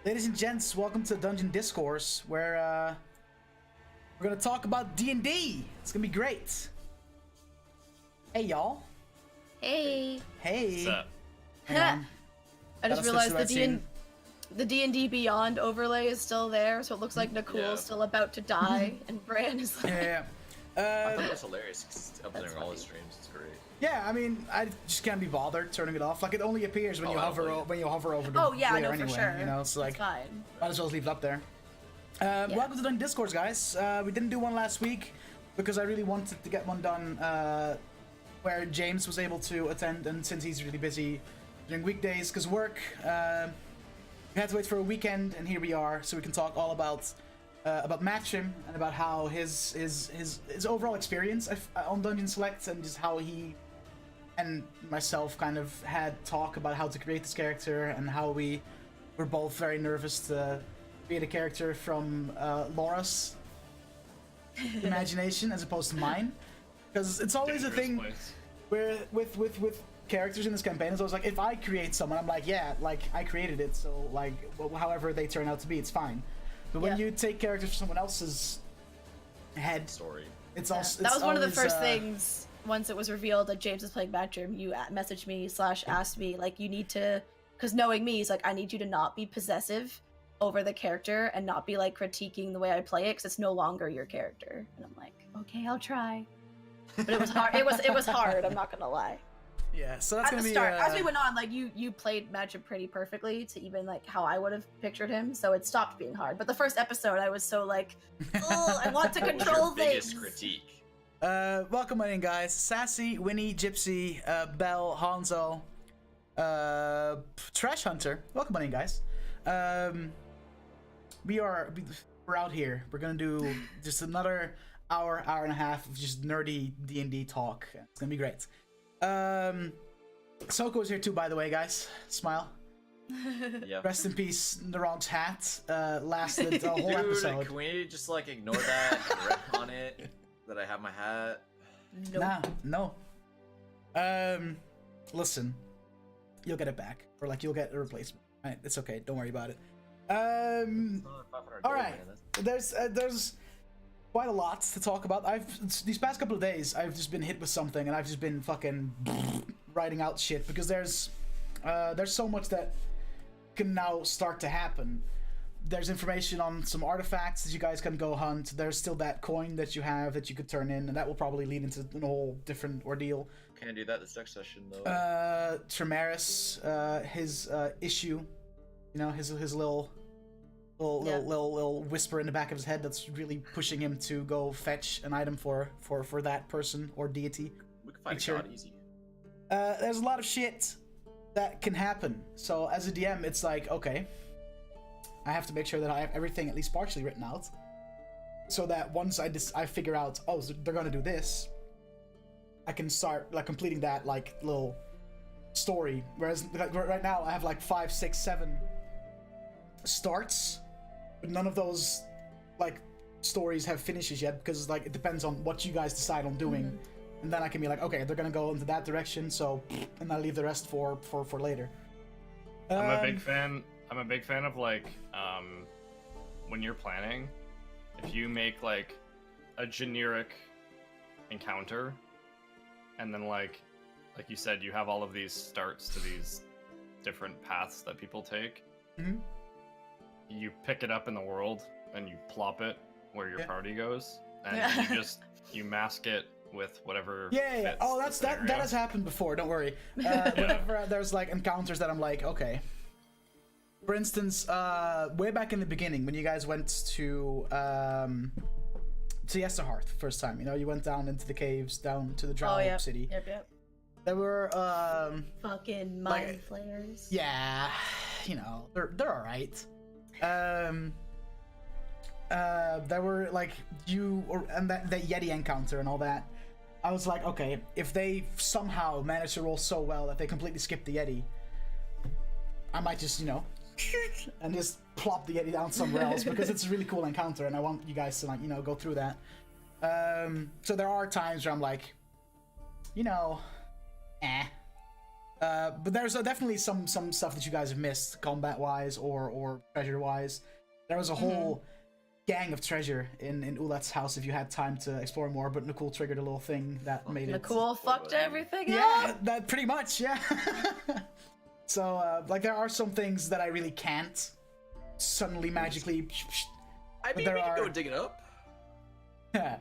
Ladies and gents, welcome to Dungeon Discourse, where we're gonna talk about D&D. It's gonna be great. Hey, y'all. Hey. Hey. What's up? I just realized the D&D Beyond overlay is still there, so it looks like Nicole's still about to die, and Bran is like... Yeah. I thought it was hilarious because it's uploading all his streams. It's great. Yeah, I mean, I just can't be bothered turning it off. Like, it only appears when you hover over the Oh yeah, I know anyway, for sure. You know, so like, it's fine. might as well leave it up there. Welcome to Dungeon Discourse, guys. We didn't do one last week because I really wanted to get one done where James was able to attend, and since he's really busy during weekdays because work, we had to wait for a weekend, and here we are, so we can talk all about Matcham and about how his overall experience on Dungeon Select, and just how he and myself kind of had talk about how to create this character, and how we were both very nervous to create a character from Laura's imagination as opposed to mine, because it's always a thing where with characters in this campaign, it's always like, if I create someone, I'm like, yeah, like I created it, so like however they turn out to be, it's fine. But when you take characters from someone else's head Story, it's also that was one of the first things. Once it was revealed that James is playing Matcham, you messaged me / asked me, like, you need to, because knowing me, he's like, I need you to not be possessive over the character and not be like critiquing the way I play it, because it's no longer your character. And I'm like, okay, I'll try. But it was hard. It was hard. I'm not gonna lie. Yeah, so that's at gonna the be start. As we went on, like you played Matcham pretty perfectly to even like how I would have pictured him, so it stopped being hard. But the first episode, I was so like, oh, I want to control what was your things. biggest critique? Welcome in, guys. Sassy, Winnie, Gypsy, Belle, Hanzo, Trash Hunter. Welcome in, guys. We're out here. We're gonna do just another hour and a half of just nerdy D&D talk. It's gonna be great. Soko is here too, by the way, guys. Smile. Yeah. Rest in peace, Narog's hat. Lasted a whole episode. Can we just like ignore that and retcon it? That I have my hat? Nope. Nah, no. Listen. You'll get it back. Or like, you'll get a replacement. Right? It's okay. Don't worry about it. Alright. There's quite a lot to talk about. These past couple of days, I've just been hit with something, and I've just been fucking writing out shit, because there's so much that can now start to happen. There's information on some artifacts that you guys can go hunt. There's still that coin that you have that you could turn in, and that will probably lead into a whole different ordeal. Can't do that this next session, though. Tremaris, his issue, you know, his little whisper in the back of his head that's really pushing him to go fetch an item for that person or deity. We can find a god easy. There's a lot of shit that can happen. So as a DM, it's like, okay, I have to make sure that I have everything at least partially written out, so that once I figure out, oh, so they're gonna do this, I can start like completing that like little story. Whereas right now I have like 5, 6, 7 starts, but none of those like stories have finishes yet, because like it depends on what you guys decide on doing, and then I can be like, okay, they're gonna go into that direction, so, and I leave the rest for later. I'm a big fan of like when you're planning, if you make like a generic encounter, and then like you said, you have all of these starts to these different paths that people take. Mm-hmm. You pick it up in the world and you plop it where your party goes, and you mask it with whatever. Yeah. Oh, that has happened before. Don't worry. Whenever there's like encounters that I'm like, okay. For instance, way back in the beginning, when you guys went to Yesterhearth first time, you know, you went down into the caves, down to the Drow city. Yep. There were fucking mind flayers. Yeah, you know, they're all right. There were like and that Yeti encounter and all that. I was like, okay, if they somehow manage to roll so well that they completely skip the Yeti, I might just, you know, and just plop the Yeti down somewhere else, because it's a really cool encounter and I want you guys to, like, you know, go through that. So there are times where I'm like, you know, But there's definitely some stuff that you guys have missed, combat-wise or treasure-wise. There was a whole gang of treasure in Ulat's house if you had time to explore more, but Nicole triggered a little thing that made it... Nicole fucked everything up! Yeah, that pretty much, yeah. So, like, there are some things that I really can't suddenly magically... I mean, we can go dig it up. Yeah.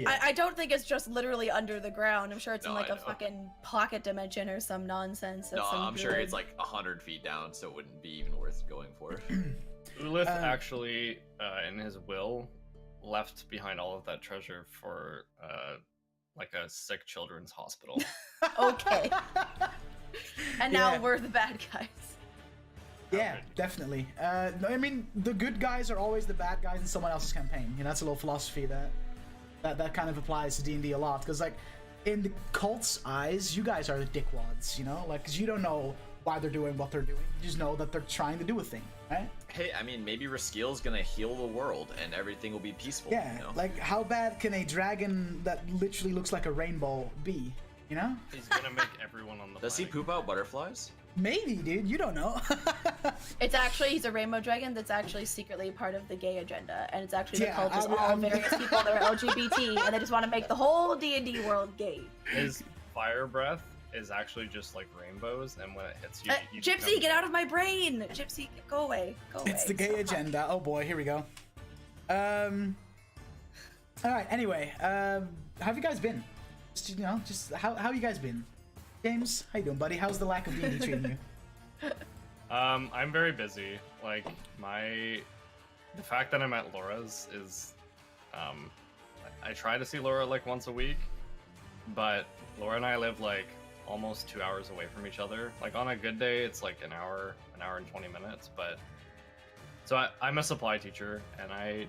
I don't think it's just literally under the ground. I'm sure it's in like I a know. fucking pocket dimension or some nonsense. No, I'm sure it's like 100 feet down, so it wouldn't be even worth going for. Ulith actually, in his will, left behind all of that treasure for like a sick children's hospital. Okay. And now Yeah. we're the bad guys. Yeah, definitely. No, I mean, the good guys are always the bad guys in someone else's campaign. You know, that's a little philosophy that kind of applies to D&D a lot. Because, like, in the cult's eyes, you guys are the dickwads, you know? Like, because you don't know why they're doing what they're doing. You just know that they're trying to do a thing, right? Hey, I mean, maybe Raskiel's gonna heal the world and everything will be peaceful. Yeah, You know? like, how bad can a dragon that literally looks like a rainbow be, you know? He's gonna make everyone on the Does he planet poop out butterflies? Maybe, dude, you don't know. It's actually, he's a rainbow dragon that's actually secretly part of the gay agenda. And it's actually the Yeah, cult is all I'm- various people that are LGBT and they just want to make the whole D&D world gay. His fire breath is actually just like rainbows, and when it hits you, you Gypsy, become- get out of my brain! Gypsy, go away. Go away. It's the gay Stop. agenda. Oh boy, here we go. Alright, anyway, how have you guys been? Just, you know, just how you guys been? James, how you doing, buddy? How's the lack of D&D treating you? I'm very busy. Like the fact that I'm at Laura's is, I try to see Laura like once a week, but Laura and I live like almost 2 hours away from each other. Like on a good day, it's like an hour and 20 minutes. But so I'm a supply teacher, and I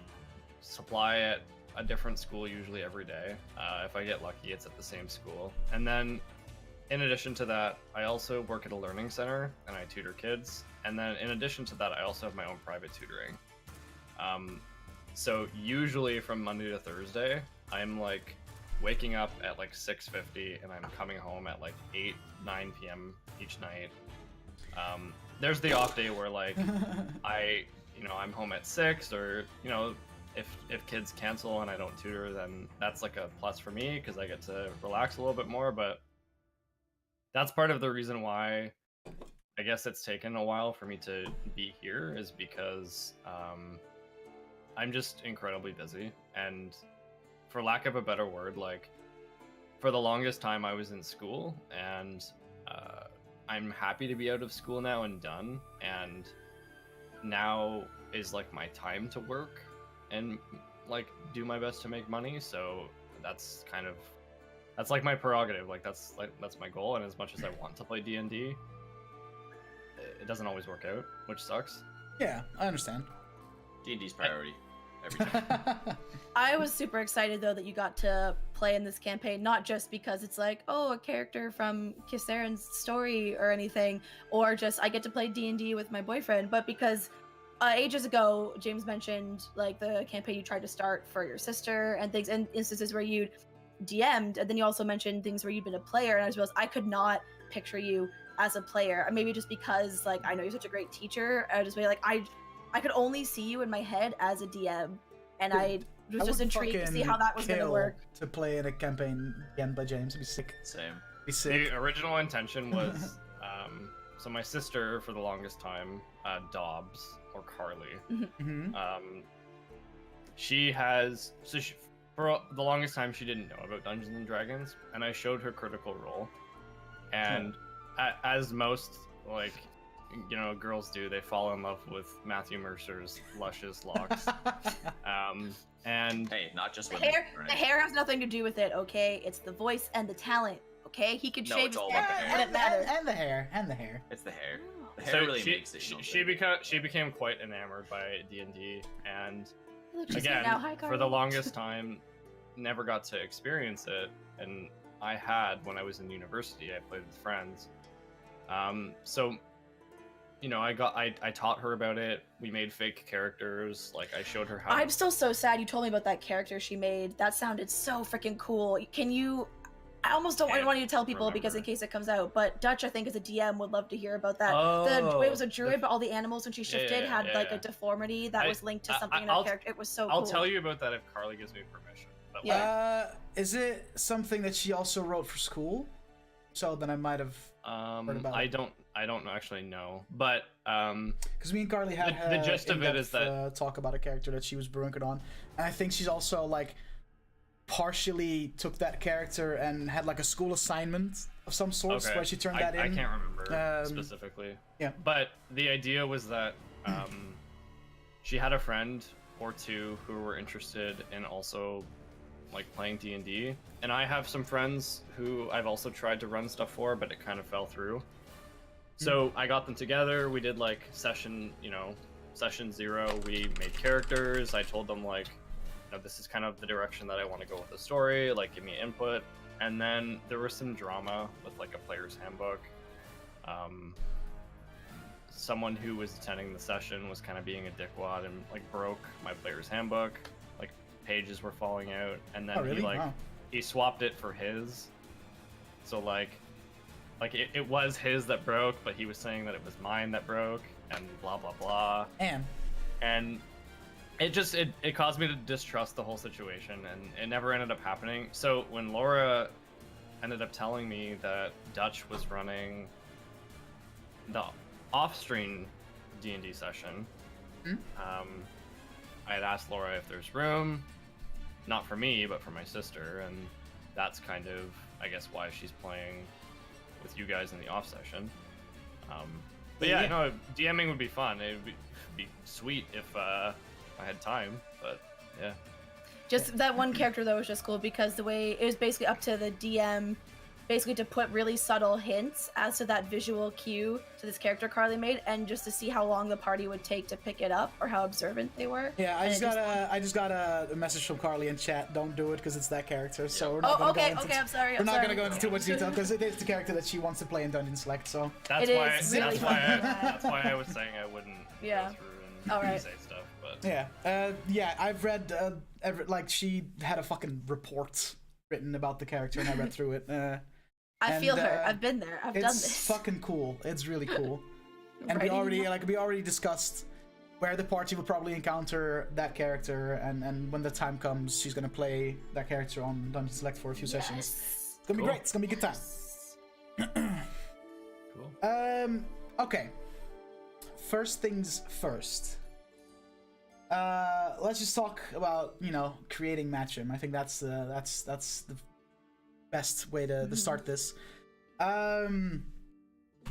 supply at a different school usually every day. If I get lucky, it's at the same school, and then. In addition to that, I also work at a learning center and I tutor kids. And then in addition to that, I also have my own private tutoring. So usually from Monday to Thursday, I'm like waking up at like 6:50 and I'm coming home at like 9 p.m. each night. There's the off day where like I'm home at 6, or if kids cancel and I don't tutor, then that's like a plus for me because I get to relax a little bit more. But that's part of the reason why I guess it's taken a while for me to be here, is because I'm just incredibly busy. And for lack of a better word, like for the longest time I was in school, and I'm happy to be out of school now and done. And now is like my time to work and like do my best to make money. So that's like my prerogative. Like that's my goal. And as much as I want to play D&D, it doesn't always work out, which sucks. Yeah, I understand. D&D's priority every time. I was super excited though that you got to play in this campaign, not just because it's like, oh, a character from Kissaren's story or anything, or just I get to play D&D with my boyfriend, but because ages ago, James mentioned like the campaign you tried to start for your sister and things, and instances where you'd DM'd, and then you also mentioned things where you'd been a player, and I realized I could not picture you as a player. Maybe just because like I know you're such a great teacher, I just be like I could only see you in my head as a DM, and I was just intrigued to see how that was gonna work. To play in a campaign again by James, it'd be sick. Same. Be sick. The original intention was so my sister for the longest time, Dobbs or Carly, Mm-hmm. For the longest time, she didn't know about Dungeons and Dragons, and I showed her Critical Role. And as most, girls do, they fall in love with Matthew Mercer's luscious locks. And Hey, not just The women. hair, right? the hair has nothing to do with it, okay? It's the voice and the talent, okay? He could No, shave it's his all head, about the it hair. wouldn't matter. And the hair. And the hair. It's the hair. The hair so really she, makes it. she became quite enamored by D&D, and Look, she's again, here now. Hi, for Carly. the longest time, never got to experience it. And I had, when I was in university, I played with friends. So, I taught her about it. We made fake characters. Like, I showed her how. I'm still so sad you told me about that character she made. That sounded so freaking cool. Can you I almost don't Can't want you to tell people because in remember. case it comes out, but Dutch, I think, as a DM, would love to hear about that. Oh, It was a druid, but all the animals when she shifted had like yeah. a deformity that was linked to something in her character. It was so I'll cool. tell you about that if Carly gives me permission. But Yeah. Is it something that she also wrote for school? So then I might have heard about it. I don't actually know, but because me and Carly had the gist of it is that talk about a character that she was working on, and I think she's also like partially took that character and had like a school assignment of some sort where she turned that in. I can't remember specifically. Yeah, but the idea was that she had a friend or two who were interested in also like playing D&D, and I have some friends who I've also tried to run stuff for, but it kind of fell through. So I got them together. We did like session 0. We made characters. I told them like, this is kind of the direction that I want to go with the story. Like, give me input. And then there was some drama with like a player's handbook. Someone who was attending the session was kind of being a dickwad and like broke my player's handbook. Like pages were falling out, and then he swapped it for his. So like it was his that broke, but he was saying that it was mine that broke, and blah blah blah. And it caused me to distrust the whole situation, and it never ended up happening. So when Laura ended up telling me that Dutch was running the off-stream D&D session, I had asked Laura if there's room, not for me, but for my sister, and that's kind of, I guess, why she's playing with you guys in the off session. But yeah, no, DMing would be fun. It would be sweet if I had time, but yeah. Just that one character though was just cool because the way it was basically up to the DM basically to put really subtle hints as to that visual cue to this character Carly made, and just to see how long the party would take to pick it up or how observant they were. Yeah, I just got a message from Carly in chat. Don't do it because it's that character. So we're not not gonna go into I'm sorry. We're not gonna go into too much detail because it is the character that she wants to play in Dungeon Select. So that's why I was saying I wouldn't go through and say stuff. But I've read like she had a fucking report written about the character and I read through it. I feel her. I've been there. I've done this. It's fucking cool. It's really cool. And we already discussed where the party will probably encounter that character, and when the time comes, she's gonna play that character on Dungeon Select for a few sessions. It's gonna be great. It's gonna be a good time. Cool. Okay. First things first. Let's just talk about creating Matchroom. I think that's the best way to start this.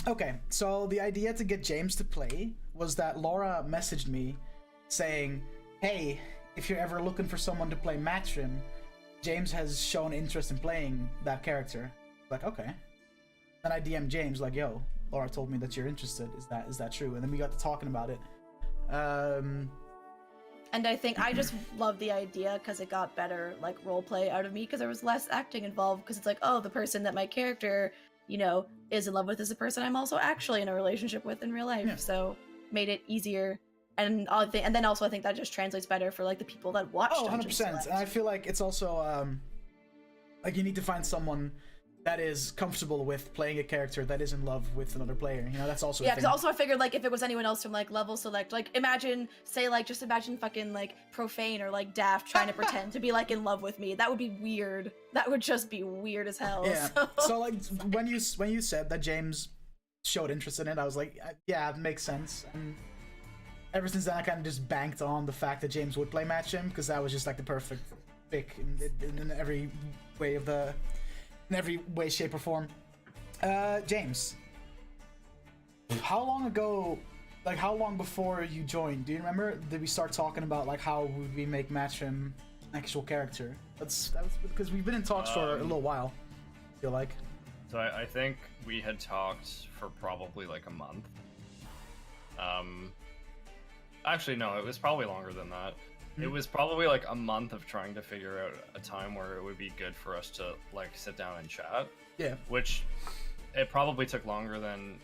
Okay, so the idea to get James to play was that Laura messaged me saying, hey, if you're ever looking for someone to play Matchroom, James has shown interest in playing that character. Like, okay. Then I DM'd James like, yo, Laura told me that you're interested. Is that true? And then we got to talking about it. And I think I just love the idea because it got better like role play out of me because there was less acting involved, because it's like, oh, the person that my character, is in love with is a person I'm also actually in a relationship with in real life. Yeah. So made it easier. And then also I think that just translates better for like the people that watch. Oh, 100%. And I feel like it's also like you need to find someone that is comfortable with playing a character that is in love with another player. That's also because also I figured like if it was anyone else from like level select, like imagine fucking like Profane or like Daft trying to pretend to be like in love with me. That would be weird. That would just be weird as hell. Yeah. So like when you said that James showed interest in it, I was like, yeah, it makes sense. And ever since then I kind of just banked on the fact that James would play Matchroom, because that was just like the perfect pick in every way in every way, shape, or form. James, how long before you joined, do you remember, did we start talking about like how would we make Matchroom an actual character? That was because we've been in talks for a little while, I feel like. So I think we had talked for probably like a month. Actually no, it was probably longer than that. It was probably like a month of trying to figure out a time where it would be good for us to like sit down and chat. Yeah. Which it probably took longer than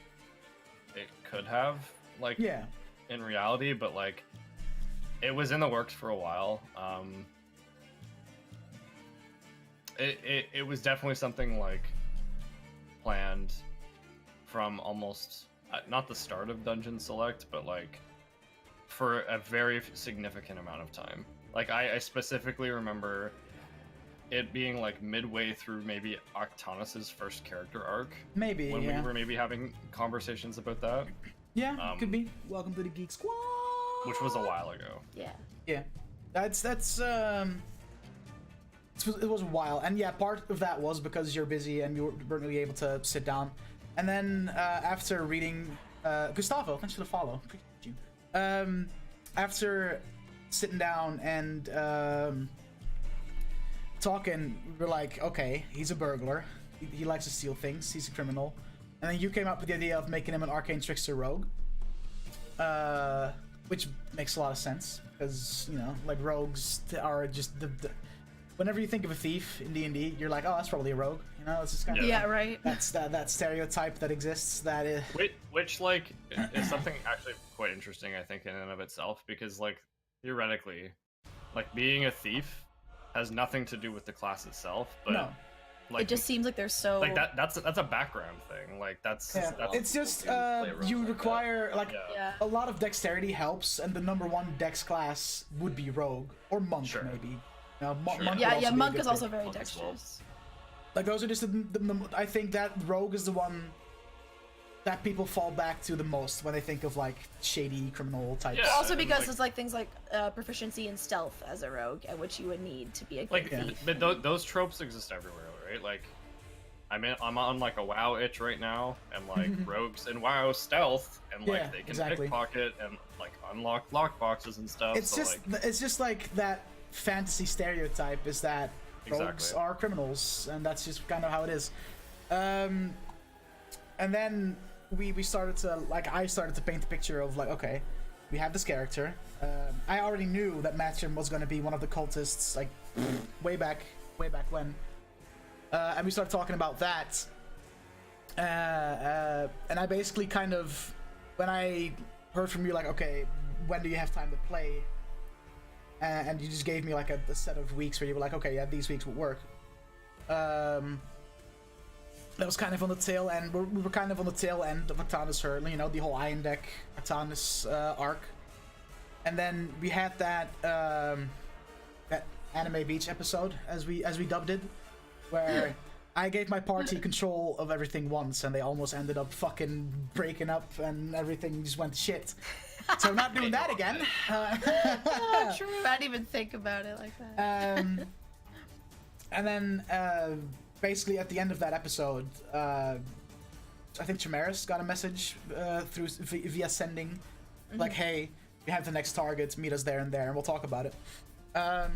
it could have, like, in reality, but like it was in the works for a while. it was definitely something like planned from almost not the start of Dungeon Select, but like for a very significant amount of time. Like I specifically remember it being like midway through maybe Octanus's first character arc. Maybe, when yeah. we were maybe having conversations about that. Yeah, could be. Welcome to the Geek Squad. Which was a while ago. Yeah. Yeah, that's it was a while, and yeah, part of that was because you're busy and you weren't really able to sit down. And then after reading Gustavo, thanks for the follow. Appreciate you. After sitting down and talking, we were like, okay, he's a burglar. He likes to steal things. He's a criminal. And then you came up with the idea of making him an arcane trickster rogue, which makes a lot of sense because, you know, like rogues are just the whenever you think of a thief in D&D, you're like, oh, that's probably a rogue. You know, it's just kind of Yeah, right. That's that stereotype that exists. That is Which like is something actually quite interesting, I think, in and of itself, because like theoretically, like being a thief has nothing to do with the class itself, but no. Like, it just seems like they're so like that's a background thing. Like that's it's just play rogues you like require like Yeah. a lot of dexterity helps, and the number one dex class would be rogue or monk. Sure. Maybe. Now, Sure. monk would Yeah, also yeah, be a monk good is also pick. very Monk as well. dexterous. Like those are just I think that rogue is the one that people fall back to the most when they think of like shady criminal types. Yeah. Also and, because like- it's like things like proficiency in stealth as a rogue, and which you would need to be a good like thief. but those tropes exist everywhere, right? Like I'm on like a WoW itch right now, and like rogues in WoW stealth, and like Yeah, they can exactly. pickpocket and like unlock lockboxes and stuff. It's so, just like, it's just like that fantasy stereotype is that rogues Exactly. are criminals, and that's just kind of how it is. And then we started to I started to paint the picture of like, okay, we have this character. I already knew that Matcham was going to be one of the cultists, like way back when. And we started talking about that. And I basically kind of, when I heard from you, like, okay, when do you have time to play? And you just gave me like a set of weeks where you were like, okay, yeah, these weeks would work. That was kind of on the tail end. We were kind of on the tail end of Octanus Hurl, you know, the whole Iron Deck Octanus arc. And then we had that that Anime Beach episode, as we dubbed it, where I gave my party control of everything once, and they almost ended up fucking breaking up, and everything just went to shit. So I'm not doing that again. Oh, true. I didn't even think about it like that. And then basically at the end of that episode, I think Chimeras got a message via sending, like, hey, we have the next target, meet us there and there, and we'll talk about it. I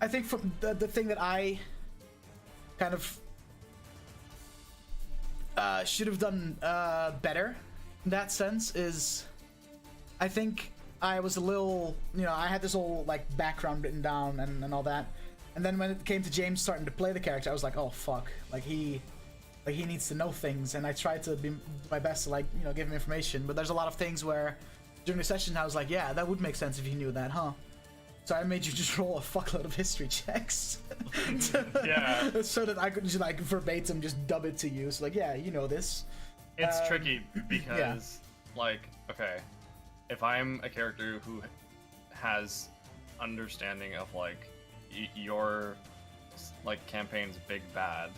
think from the thing that I kind of should have done better in that sense is, I think I was a little, you know, I had this whole like background written down and all that, and then when it came to James starting to play the character, I was like, oh fuck, like he needs to know things, and I tried to be my best to, like, you know, give him information, but there's a lot of things where during the session I was like, yeah, that would make sense if you knew that, huh? So I made you just roll a fuckload of history checks. Yeah. So that I could just like verbatim just dub it to you. So like, yeah, you know this. it's tricky because like, okay, if I'm a character who has understanding of like your like campaign's big bad,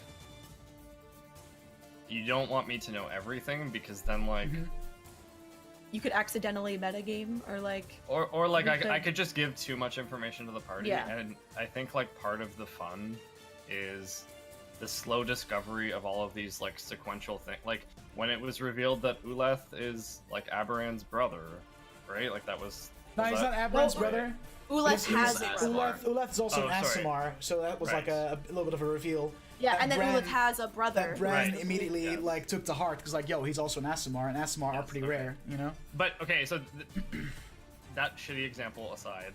you don't want me to know everything, because then like You could accidentally metagame, or like or like You I could- could just give too much information to the party. Yeah. And I think like part of the fun is the slow discovery of all of these like sequential things. Like when it was revealed that Uleth is like Aberan's brother, right? Like that was No, he's not Aberan's brother. Uleth has he's a Asimar. brother. Uleth is also Oh, an sorry. Asimar, so that was like Right. a little bit of a reveal. Yeah, That and then Bran- Uleth has a brother. That Bran Right. immediately Yes. like took to heart, because like, yo, he's also an Asimar, and Asimar are Yes, pretty okay. rare, you know. But okay, so that shitty example aside,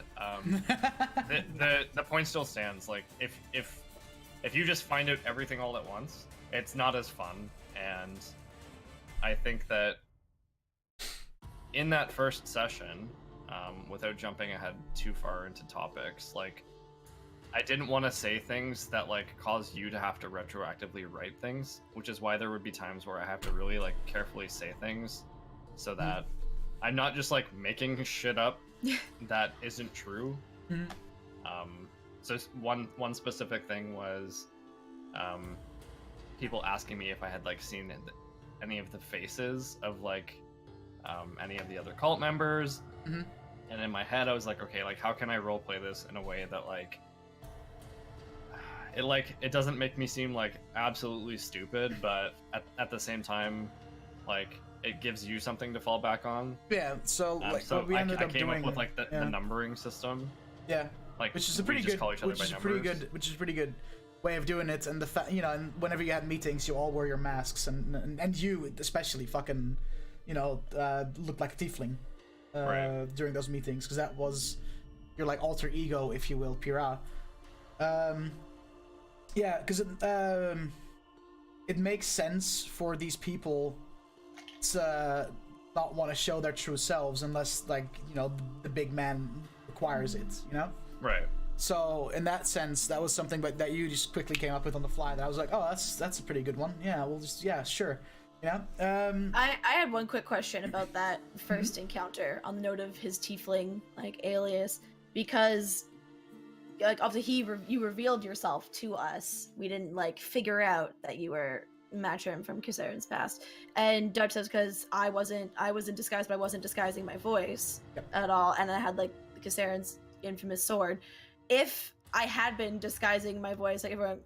the point still stands. Like if you just find out everything all at once, it's not as fun. And I think that in that first session, without jumping ahead too far into topics, like I didn't want to say things that like cause you to have to retroactively write things, which is why there would be times where I have to really like carefully say things so that I'm not just like making shit up that isn't true. So one specific thing was people asking me if I had like seen any of the faces of like any of the other cult members, and in my head I was like, okay, like how can I roleplay this in a way that like it doesn't make me seem like absolutely stupid, but at the same time, like it gives you something to fall back on. Yeah. So like so what we ended up came doing up with like the numbering system. Yeah. Like which is a pretty good, which is a pretty good way of doing it. And the fact, you know, and whenever you had meetings, you all wore your masks, and you especially fucking, you know, looked like a tiefling during those meetings, because that was your like alter ego, if you will, Pira. Yeah, because it makes sense for these people to not want to show their true selves unless, like, you know, the big man requires it, you know? Right. So in that sense, that was something that you just quickly came up with on the fly. That I was like, oh, that's a pretty good one. Yeah, we'll just sure. Yeah. I had one quick question about that first encounter on the note of his tiefling like alias, because like obviously you revealed yourself to us. We didn't like figure out that you were Matrim from Kasarin's past. And Dutch says because I was in disguise, but I wasn't disguising my voice at all, and I had like Kasarin's infamous sword. If I had been disguising my voice, like everyone,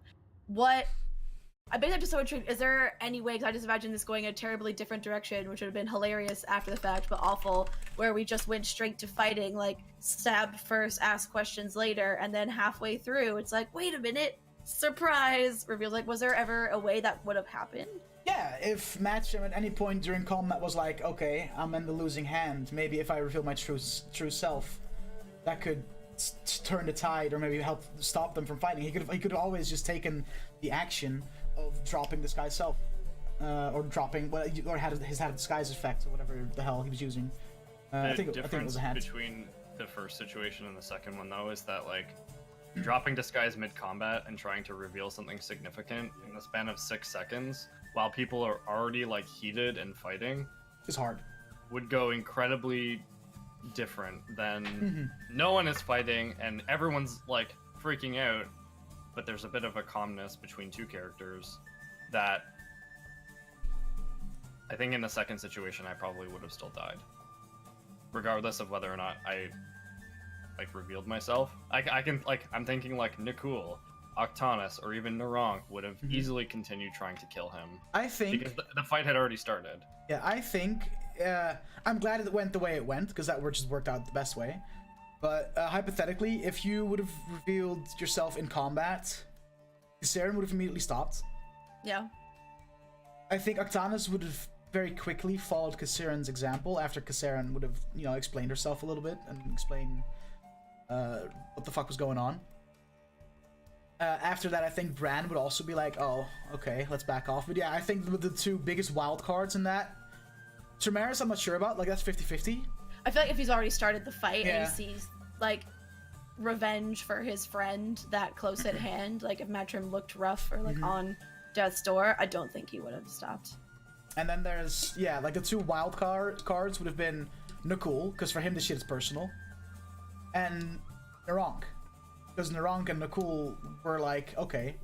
I bet I'm just so intrigued. Is there any way, because I just imagine this going a terribly different direction, which would have been hilarious after the fact, but awful, where we just went straight to fighting, like stab first, ask questions later, and then halfway through, it's like, wait a minute, surprise, reveals. Like, was there ever a way that would have happened? Yeah, if Matcham at any point during combat was like, okay, I'm in the losing hand, maybe if I reveal my true self, that could turn the tide, or maybe help stop them from fighting. He could have always just taken the action of dropping this guy's self, or had a disguise effect, or whatever the hell he was using. I think it was a hat. Between the first situation and the second one, though, is that like dropping disguise mid-combat and trying to reveal something significant in the span of 6 seconds, while people are already like heated and fighting, is hard. Would go incredibly different than no one is fighting and everyone's like freaking out, but there's a bit of a calmness between two characters that I think in the second situation I probably would have still died, regardless of whether or not I like revealed myself. I'm thinking like Nikul, Octanus, or even Narong would have easily continued trying to kill him. I think because the fight had already started. Yeah, I think I'm glad it went the way it went, because that just worked out the best way. But hypothetically, if you would have revealed yourself in combat, Kasarin would have immediately stopped. Yeah. I think Octanus would have very quickly followed Kasarin's example after Kasarin would have, you know, explained herself a little bit and explained what the fuck was going on. After that, I think Bran would also be like, oh, okay, let's back off. But yeah, I think the two biggest wild cards in that, Tremaris I'm not sure about, like that's 50-50. I feel like if he's already started the fight and he sees like revenge for his friend that close at hand, like if Matrim looked rough or like on death's door, I don't think he would have stopped. And then there's, like the two wild cards would have been Nikul, because for him this shit is personal, and Narong. Because Narong and Nikul were like, okay.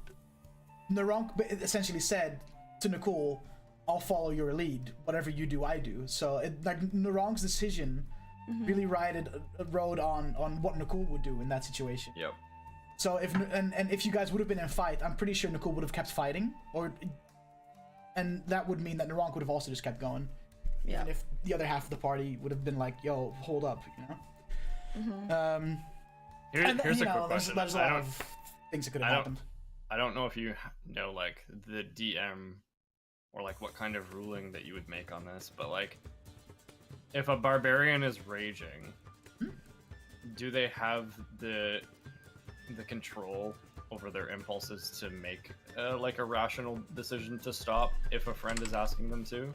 Narong essentially said to Nikul, I'll follow your lead. Whatever you do, I do. So like Narong's decision really rode on what Nikul would do in that situation. Yep. So if you guys would have been in a fight, I'm pretty sure Nikul would have kept fighting, and that would mean that Narong would have also just kept going. Yeah. And if the other half of the party would have been like, yo, hold up, you know? Here's a quick question. There's a lot of things that could have happened. I don't know if you know like the DM or like what kind of ruling that you would make on this, but like if a barbarian is raging, do they have the control over their impulses to make like a rational decision to stop if a friend is asking them to?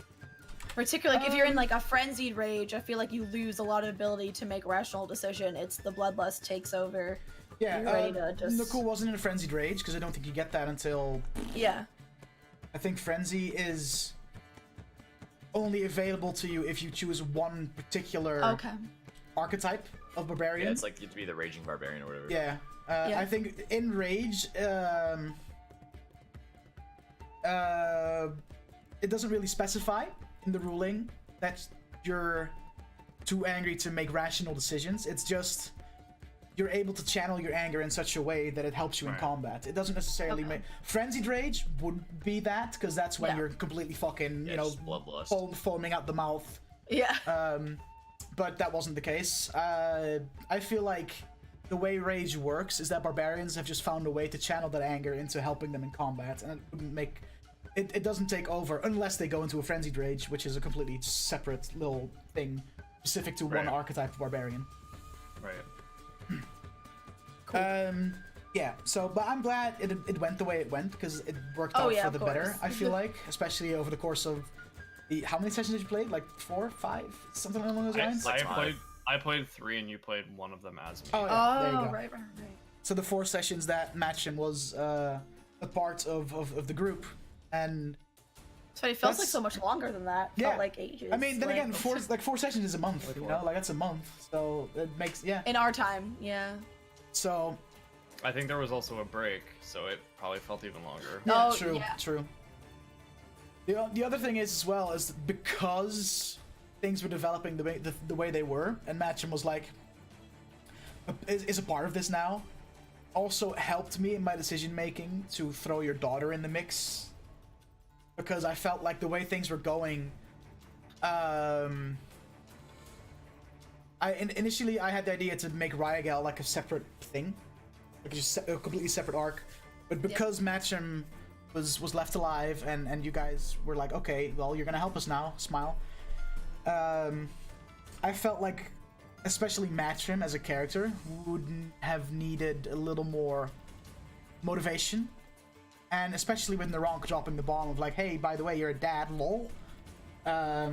Particularly if you're in like a frenzied rage, I feel like you lose a lot of ability to make a rational decision. It's the bloodlust takes over. Yeah, you're ready to just... Nicole wasn't in a frenzied rage because I don't think you get that until. Yeah. I think frenzy is only available to you if you choose one particular archetype of barbarian. Yeah, it's like you have to be the raging barbarian or whatever. Yeah. I think in rage, it doesn't really specify in the ruling that you're too angry to make rational decisions. It's just you're able to channel your anger in such a way that it helps you in combat. It doesn't necessarily make... Frenzied rage would be that, because that's when you're completely fucking, you know, foaming out the mouth. Yeah. But that wasn't the case. I feel like the way rage works is that barbarians have just found a way to channel that anger into helping them in combat, and it wouldn't make... It doesn't take over unless they go into a frenzied rage, which is a completely separate little thing specific to one archetype of barbarian. Right. Cool. Yeah, so, but I'm glad it went the way it went, because it worked out for the better, I feel like, especially over the course of how many sessions did you play? Like 4, 5? Something along those lines? I played 3 and you played one of them as me. Oh, yeah, there you go. Right. So the 4 sessions that Matcham was a part of the group, and... So it feels like so much longer than that. Felt like ages. I mean, then again, 4 sessions is a month, you know? Like, that's a month, so it makes... Yeah. In our time, yeah. So... I think there was also a break, so it probably felt even longer. Yeah, true. The other thing is, as well, is because things were developing the way they were, and Matcham was like... is a part of this now, also helped me in my decision-making to throw your daughter in the mix. Because I felt like the way things were going, initially I had the idea to make Ryagel like a separate thing, like just a completely separate arc. But because Matcham was left alive, and you guys were like, okay, well, you're gonna help us now, smile. I felt like, especially Matcham as a character, would have needed a little more motivation. And especially with LauraK dropping the bomb of like, hey, by the way, you're a dad, lol. That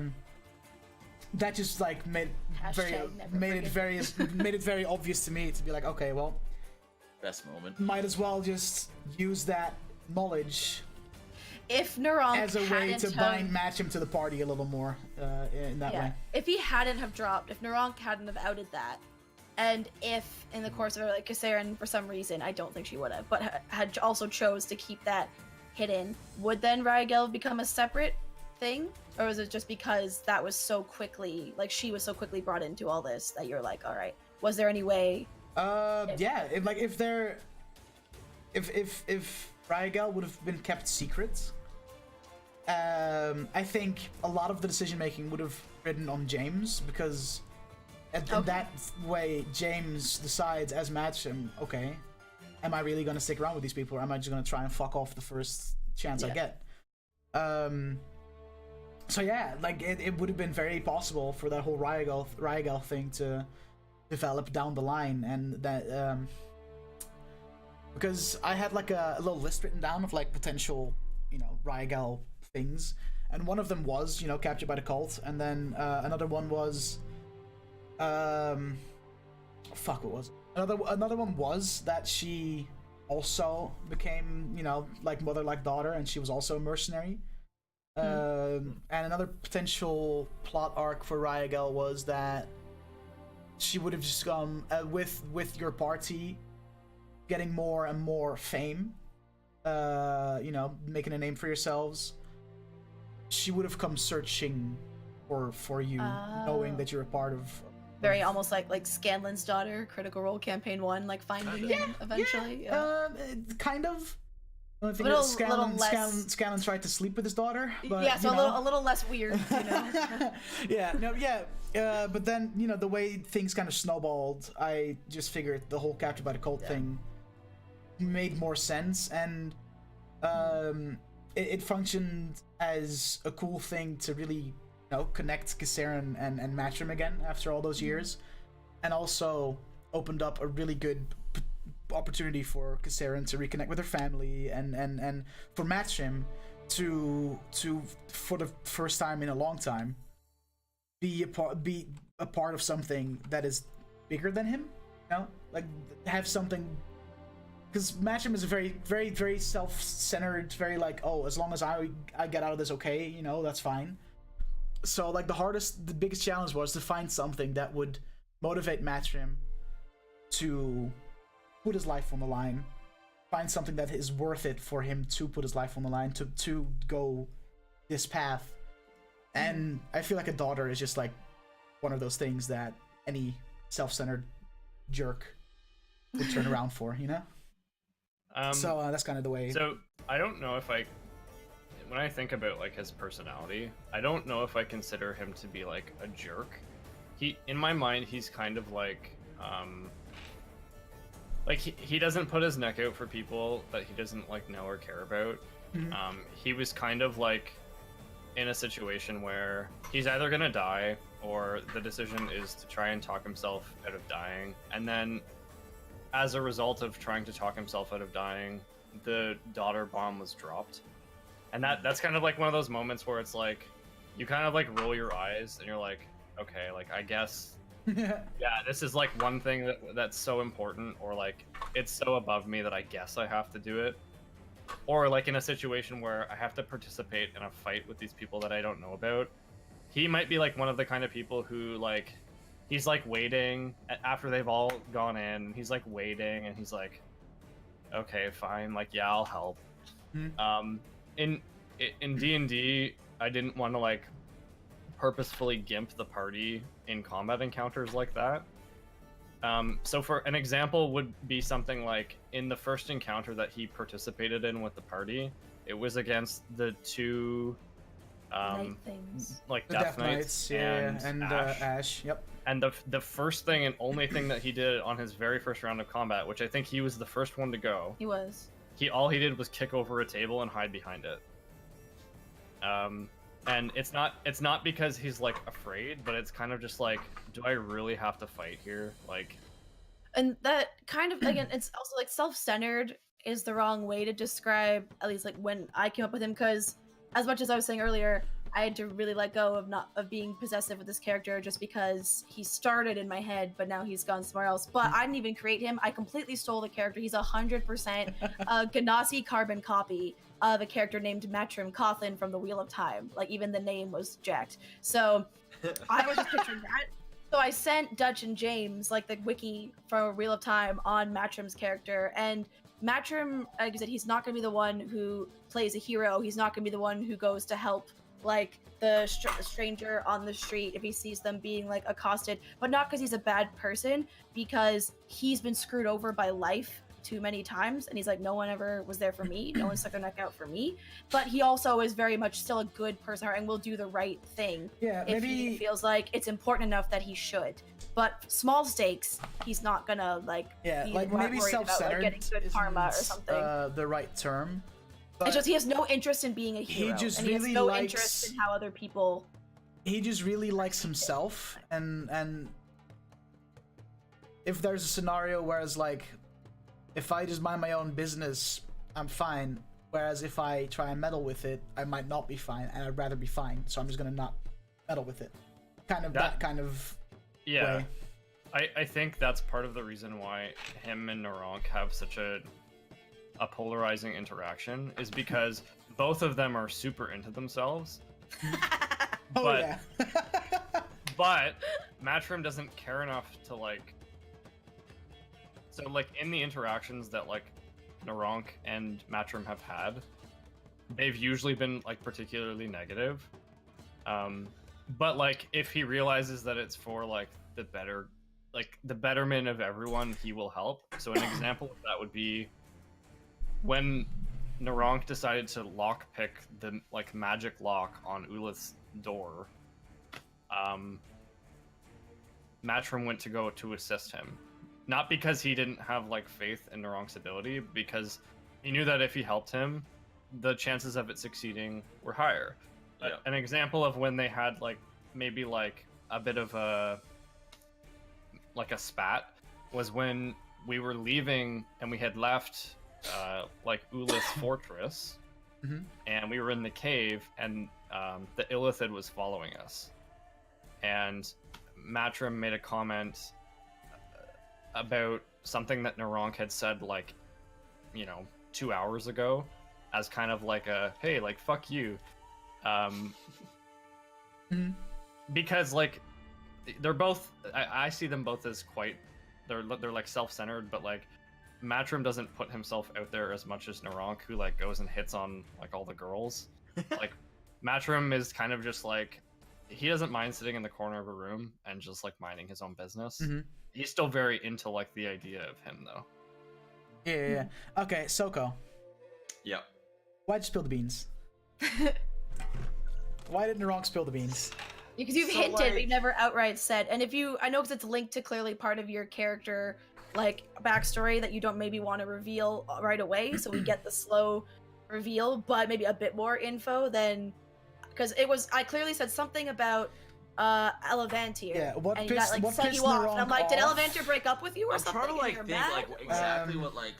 just like made it very obvious to me to be like, okay, well, best moment. Might as well just use that knowledge if LauraK as a way to bind Matcham to the party a little more in that way. If he hadn't have dropped, if LauraK hadn't have outed that, and if in the course of it, like Kasarin, for some reason, I don't think she would have, but had also chose to keep that hidden, would then Ryagel become a separate thing? Or was it just because that was so quickly, like she was so quickly brought into all this that you're like, all right, was there any way? Yeah, if Ryagel would have been kept secret, I think a lot of the decision making would have ridden on James, because in that way, James decides as Matcham, okay, am I really gonna stick around with these people, or am I just gonna try and fuck off the first chance I get? So yeah, like it would have been very possible for that whole Ryagel thing to develop down the line, and that because I had like a little list written down of like potential, you know, Ryagel things, and one of them was, you know, captured by the cult, and then another one was fuck, what was it? Another one was that she also became, you know, like mother like daughter, and she was also a mercenary. And another potential plot arc for Ryagel was that she would have just come with your party getting more and more fame, you know, making a name for yourselves. She would have come searching for you, knowing that you're a part of very almost like Scanlan's daughter, Critical Role Campaign 1, like finding him eventually. Kind of. I don't think Scanlan tried to sleep with his daughter, but so a little less weird, you know. But then, you know, the way things kind of snowballed, I just figured the whole captured by the cult thing made more sense, and it functioned as a cool thing to really, you know, connect Kasarin and Matcham again after all those years, and also opened up a really good opportunity for Kasarin to reconnect with her family, and for Matcham to for the first time in a long time be a part of something that is bigger than him, you know? like have something. Because Matcham is a very, very, very self-centered, very like, oh, as long as I get out of this okay, you know, that's fine. So like the biggest challenge was to find something that would motivate Matcham to put his life on the line, find something that is worth it for him to put his life on the line, to go this path. And I feel like a daughter is just like one of those things that any self-centered jerk would turn around for, you know? So that's kind of the way. So I don't know if when I think about like his personality, I don't know if I consider him to be like a jerk. In my mind, he's kind of like he doesn't put his neck out for people that he doesn't like know or care about. Mm-hmm. He was kind of like in a situation where he's either gonna die or the decision is to try and talk himself out of dying, and then as a result of trying to talk himself out of dying, the daughter bomb was dropped. And that's kind of like one of those moments where it's like you kind of like roll your eyes and you're like, okay, like I guess yeah, this is like one thing that's so important, or like it's so above me that I guess I have to do it. Or like in a situation where I have to participate in a fight with these people that I don't know about. He might be like one of the kind of people who like he's like waiting after they've all gone in, and he's like waiting and he's like, okay, fine, like yeah, I'll help. In D&D, I didn't want to like purposefully gimp the party in combat encounters like that. So for an example would be something like in the first encounter that he participated in with the party, it was against the two Night things. like The Death Knights, and Ash. Yep. And the first thing and only thing that he did on his very first round of combat, which I think he was the first one to go, He was. all he did was kick over a table and hide behind it. And it's not because he's like afraid, but it's kind of just like, do I really have to fight here? Like, And that kind of, again, it's also like self-centered is the wrong way to describe, at least like when I came up with him, because as much as I was saying earlier, I had to really let go of being possessive with this character just because he started in my head, but now he's gone somewhere else. But I didn't even create him. I completely stole the character. He's 100% a Ganassi carbon copy of a character named Matrim Cawthon from the Wheel of Time. Like, even the name was jacked. So I was just picturing that. So I sent Dutch and James, like the wiki for Wheel of Time, on Matrim's character, and Matrim, like I said, he's not going to be the one who plays a hero. He's not going to be the one who goes to help, like, the stranger on the street if he sees them being, like, accosted. But not because he's a bad person, because he's been screwed over by life too many times, and he's like, no one ever was there for me. No one stuck their neck out for me. But he also is very much still a good person and will do the right thing. Yeah, if maybe he feels like it's important enough that he should. But small stakes, he's not gonna be like maybe worried about, self-centered getting good karma or something. The right term. It's just he has no interest in being a hero, He just and really he has no likes, interest in how other people. He just really likes himself, and if there's a scenario where it's like, if I just mind my own business, I'm fine. Whereas if I try and meddle with it, I might not be fine, and I'd rather be fine. So I'm just gonna not meddle with it. That kind of way. I think that's part of the reason why him and LauraK have such a polarizing interaction, is because both of them are super into themselves. But Matrim doesn't care enough to like. So like in the interactions that like LauraK and Matrim have had, they've usually been like particularly negative. But like if he realizes that it's for like the betterment of everyone, he will help. So an example of that would be when LauraK decided to lockpick the like magic lock on Ulith's door. Matrim went to go to assist him. Not because he didn't have like faith in LauraK's ability, because he knew that if he helped him, the chances of it succeeding were higher. Yeah. An example of when they had like maybe like a bit of a spat was when we were leaving and we had left like Ulith's fortress, and we were in the cave, and the Illithid was following us, and Matrim made a comment about something that NaRonk had said, like, 2 hours ago, as kind of like a, hey, like, fuck you. Because, like, they're both, I see them both as quite, they're like self-centered, but like Matrim doesn't put himself out there as much as NaRonk, who like goes and hits on like all the girls. Like Matrim is kind of just like, he doesn't mind sitting in the corner of a room and just like minding his own business. He's still very into like the idea of him though. Yeah. Okay, Soko. Yep. Why'd you spill the beans? Why did NaRonk spill the beans? Because you've hinted, but you've never outright said. And if you, I know because it's linked to clearly part of your character, like, backstory that you don't maybe want to reveal right away, so we get the slow reveal, but maybe a bit more info than, because it was, I clearly said something about Elevantir. Yeah, what and pissed, that, like, what set pissed you off. NaRonk And I'm like, did off? Elevantir break up with you or I'm something? trying to and like you're think mad? like exactly what like.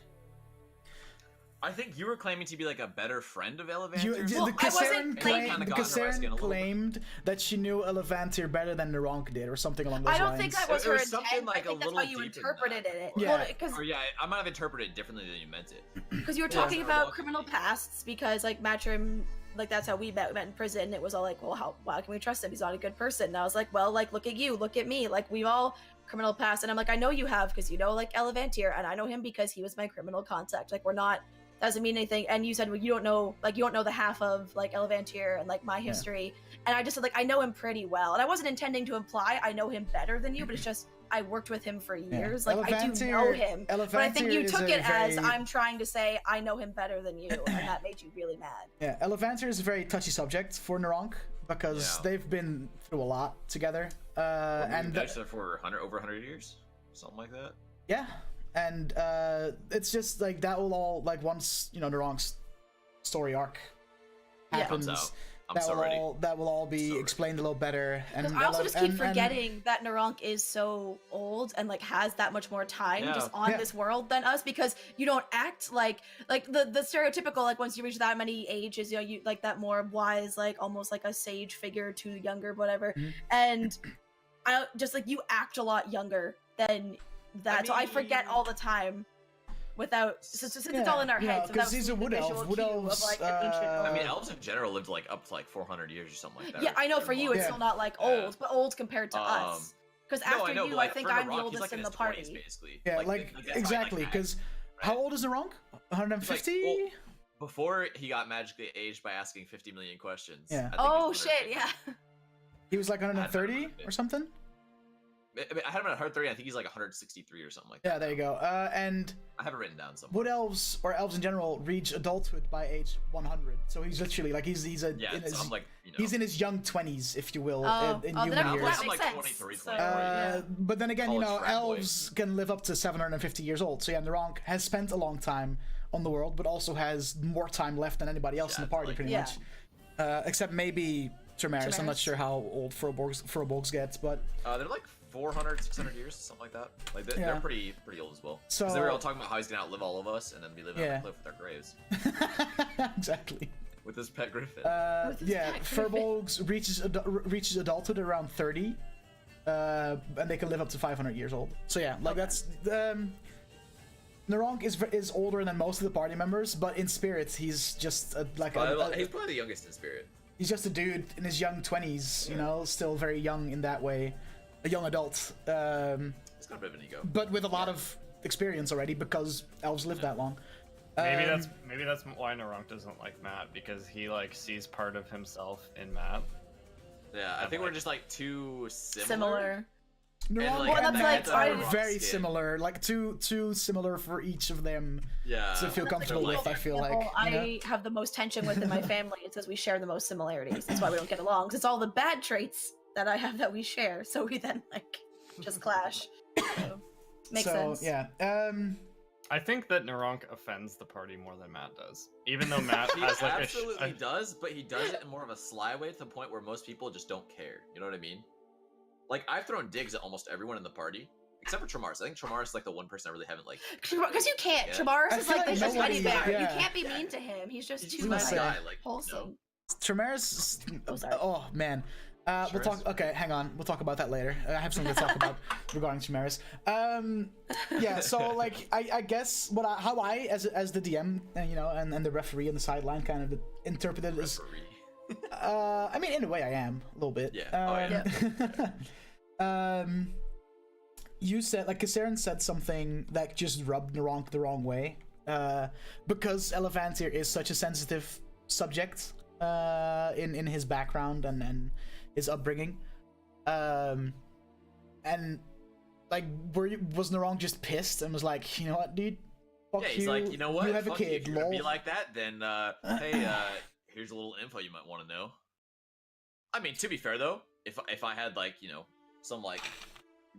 I think you were claiming to be like a better friend of Elevantir. Well, The I wasn't Cassaren claimed that she knew Elevantir better than NaRonk did, or something along those lines. I don't think that was her intent. something like I think a that's how little you deeper than interpreted that. it. Yeah. Or yeah, I might have interpreted it differently than you meant it. Because you were Yeah. talking about criminal pasts, because like Matrim, like that's how we met in prison. It was all like, well, why can we trust him? He's not a good person. And I was like, well, like look at you, look at me, like we've all criminal past. And I'm like, I know you have, because you know like Elevantir, and I know him because he was my criminal contact. Like we're not, doesn't mean anything. And you said, well, you don't know the half of like Elevantir and like my history. And I just said like, I know him pretty well, and I wasn't intending to imply I know him better than you, but it's just I worked with him for years. Like I do know him, but I think you took it as I'm trying to say I know him better than you, and that made you really mad. Yeah, Elevantir is a very touchy subject for NaRonk because they've been through a lot together. And been together for over 100 years, something like that. Yeah, and it's just like that will all like once NaRonk's story arc happens. That will all be explained a little better. And I also just keep forgetting that NaRonk is so old and like has that much more time just on this world than us, because you don't act like the stereotypical like once you reach that many ages, you like that more wise, like almost like a sage figure to younger, whatever. And I just like you act a lot younger than that, so I forget all the time. Without, since it's all in our heads. Because he's a wood elf. Wood elves. Like an ancient I mean, elves in general lived like up to like 400 years or something like that. Yeah, I know for you it's still not like old, but old compared to us. Because after you, I think I'm the oldest in the party. 20s, basically. Yeah, like exactly. Because how old is NaRonk? 150. Well, before he got magically aged by asking 50 million questions. Yeah. Oh shit! Yeah. He was like 130 or something. I had him at 130. I think he's like 163 or something like that. Yeah, there you go. And I have it written down somewhere. Wood elves or elves in general reach adulthood by age 100. So he's literally like he's in his young 20s, if you will, in human years. I'm like 23, 24. But then again, College elves can live up to 750 years old. So yeah, NaRonk has spent a long time on the world, but also has more time left than anybody else in the party, pretty much. Except maybe Tremaris. I'm not sure how old Frobolgs gets, but they're like 400, 600 years, something like that. Like they're pretty old as well. So they were all talking about how he's gonna outlive all of us, and then be living on a cliff with our graves. Exactly. With his pet griffin. Furbolgs reaches adulthood around 30, and they can live up to 500 years old. So yeah, like that's NaRonk is older than most of the party members, but in spirit he's just he's probably the youngest in spirit. He's just a dude in his young 20s, still very young in that way. A young adult. He's got a bit of an ego. But with a lot of experience already, because elves live that long. Maybe that's why NaRonk doesn't like Matt, because he like sees part of himself in Matt. Yeah, I think we're just like too similar. NaRonk and Matt are very similar, like too similar for each of them to feel comfortable with, I feel like. I have the most tension with in my family. It's because we share the most similarities. That's why we don't get along, because it's all the bad traits that I have that we share, so we then like just clash. So, makes sense. Yeah. I think that NaRonk offends the party more than Matt does. Even though Matt has like absolutely does, but he does it in more of a sly way to the point where most people just don't care. You know what I mean? Like I've thrown digs at almost everyone in the party. Except for Tremaris. I think Tremaris is like the one person I really haven't like. Because you can't. Yeah. Tremaris is like this teddy bear. Yeah. You can't be mean to him. He's just too nice guy, like, wholesome. Tremaris. Oh man. We'll talk. Okay, hang on. We'll talk about that later. I have something to talk about regarding Chimeras. Yeah. So like, I guess how I as the DM, and the referee on the sideline kind of interpreted it as. I mean, in a way, I am a little bit. Yeah. You said like Kasarin said something that just rubbed NaRonk the wrong way. Because Elevantir is such a sensitive subject in his background and his upbringing, and like was NaRonk just pissed and was like, you know what, dude, fuck he's you, like, you know what, you have a kid, if you're gonna be like that, then hey, here's a little info you might want to know. I mean, to be fair though, if I had like, some like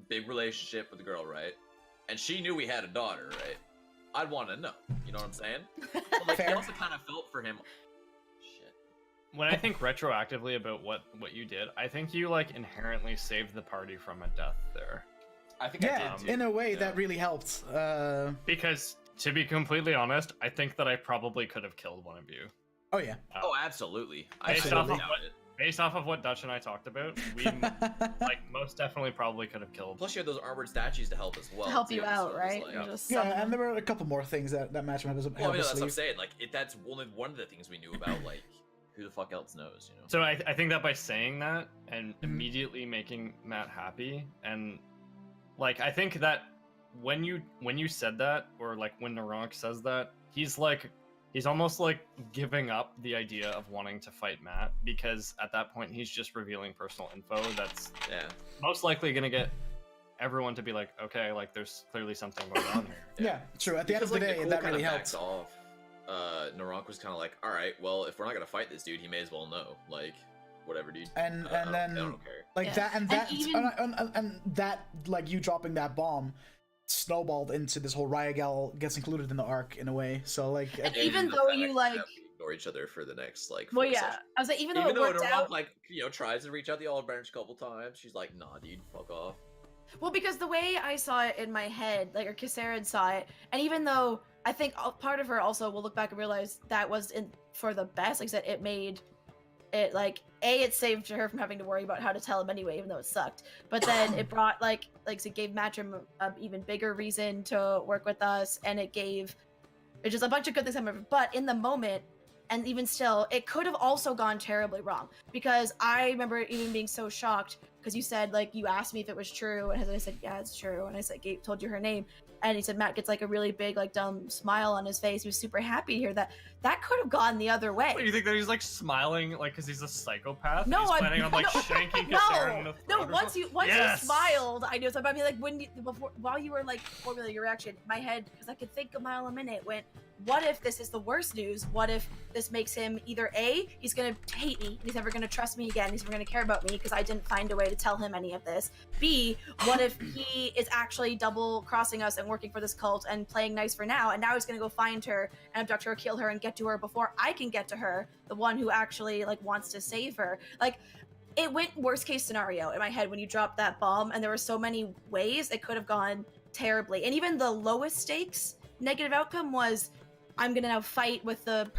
big relationship with a girl, right, and she knew we had a daughter, right, I'd want to know. You know what I'm saying? But, like, I also kind of felt for him. Shit. When I think retroactively about what you did, I think you like inherently saved the party from a death there. I think I did too. In a way that really helped. Because to be completely honest, I think that I probably could have killed one of you. Oh yeah. Oh, absolutely. Based off of what Dutch and I talked about, we like most definitely probably could have killed. Plus, you had those armored statues to help as well. To help too, you out, so right? Like, and there were a couple more things that match my help. Well, I mean, that's what I'm saying. Like, that's only one of the things we knew about. Like, who the fuck else knows? So I think that by saying that and immediately making Matt happy, and like I think that when you said that, or like when NaRonk says that, he's almost like giving up the idea of wanting to fight Matt, because at that point he's just revealing personal info that's most likely gonna get everyone to be like, okay, like there's clearly something going on here. Yeah, true. At the end of the day, that really helps. NaRonk was kind of like, all right, well, if we're not gonna fight this dude, he may as well know. Like, whatever, dude. And then I don't care. Like that and that like you dropping that bomb snowballed into this whole Ryagal gets included in the arc in a way. So like, and even though you like ignore each other for the next like. Well, yeah, sessions. I was like, even though it worked out, like tries to reach out the olive branch a couple times, she's like, nah, dude, fuck off. Well, because the way I saw it in my head, like, or Kasarin saw it, and even though I think part of her also will look back and realize that was for the best. Like I said, it made it like it saved her from having to worry about how to tell him anyway, even though it sucked. But then it brought like it gave Matrim an even bigger reason to work with us, and it just a bunch of good things. But in the moment, and even still, it could have also gone terribly wrong, because I remember even being so shocked because you said like you asked me if it was true, and I said yeah, it's true, and I said told you her name. And he said Matt gets like a really big like dumb smile on his face. He was super happy to hear that. That could have gone the other way. What, you think that he's like smiling like because he's a psychopath? No, he's planning on like shanking Kasarin in the throat. No, once you smiled, I knew something. I mean, like while you were like formulating your reaction, my head, because I could think a mile a minute, went, what if this is the worst news? What if this makes him either A, he's gonna hate me, and he's never gonna trust me again, he's never gonna care about me because I didn't find a way to tell him any of this. B, what if he is actually double crossing us and working for this cult and playing nice for now, and now he's gonna go find her and abduct her, kill her, and get to her before I can get to her, the one who actually like wants to save her. Like, it went worst case scenario in my head when you dropped that bomb, and there were so many ways it could have gone terribly. And even the lowest stakes negative outcome was, I'm gonna now fight with the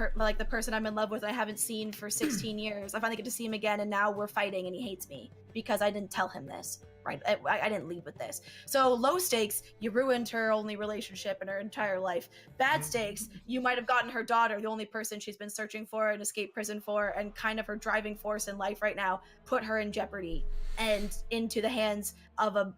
person I'm in love with and I haven't seen for 16 years. I finally get to see him again, and now we're fighting, and he hates me because I didn't tell him this. Right, I didn't lead with this. So low stakes, you ruined her only relationship in her entire life. Bad stakes, you might have gotten her daughter, the only person she's been searching for and escaped prison for, and kind of her driving force in life right now, put her in jeopardy and into the hands of a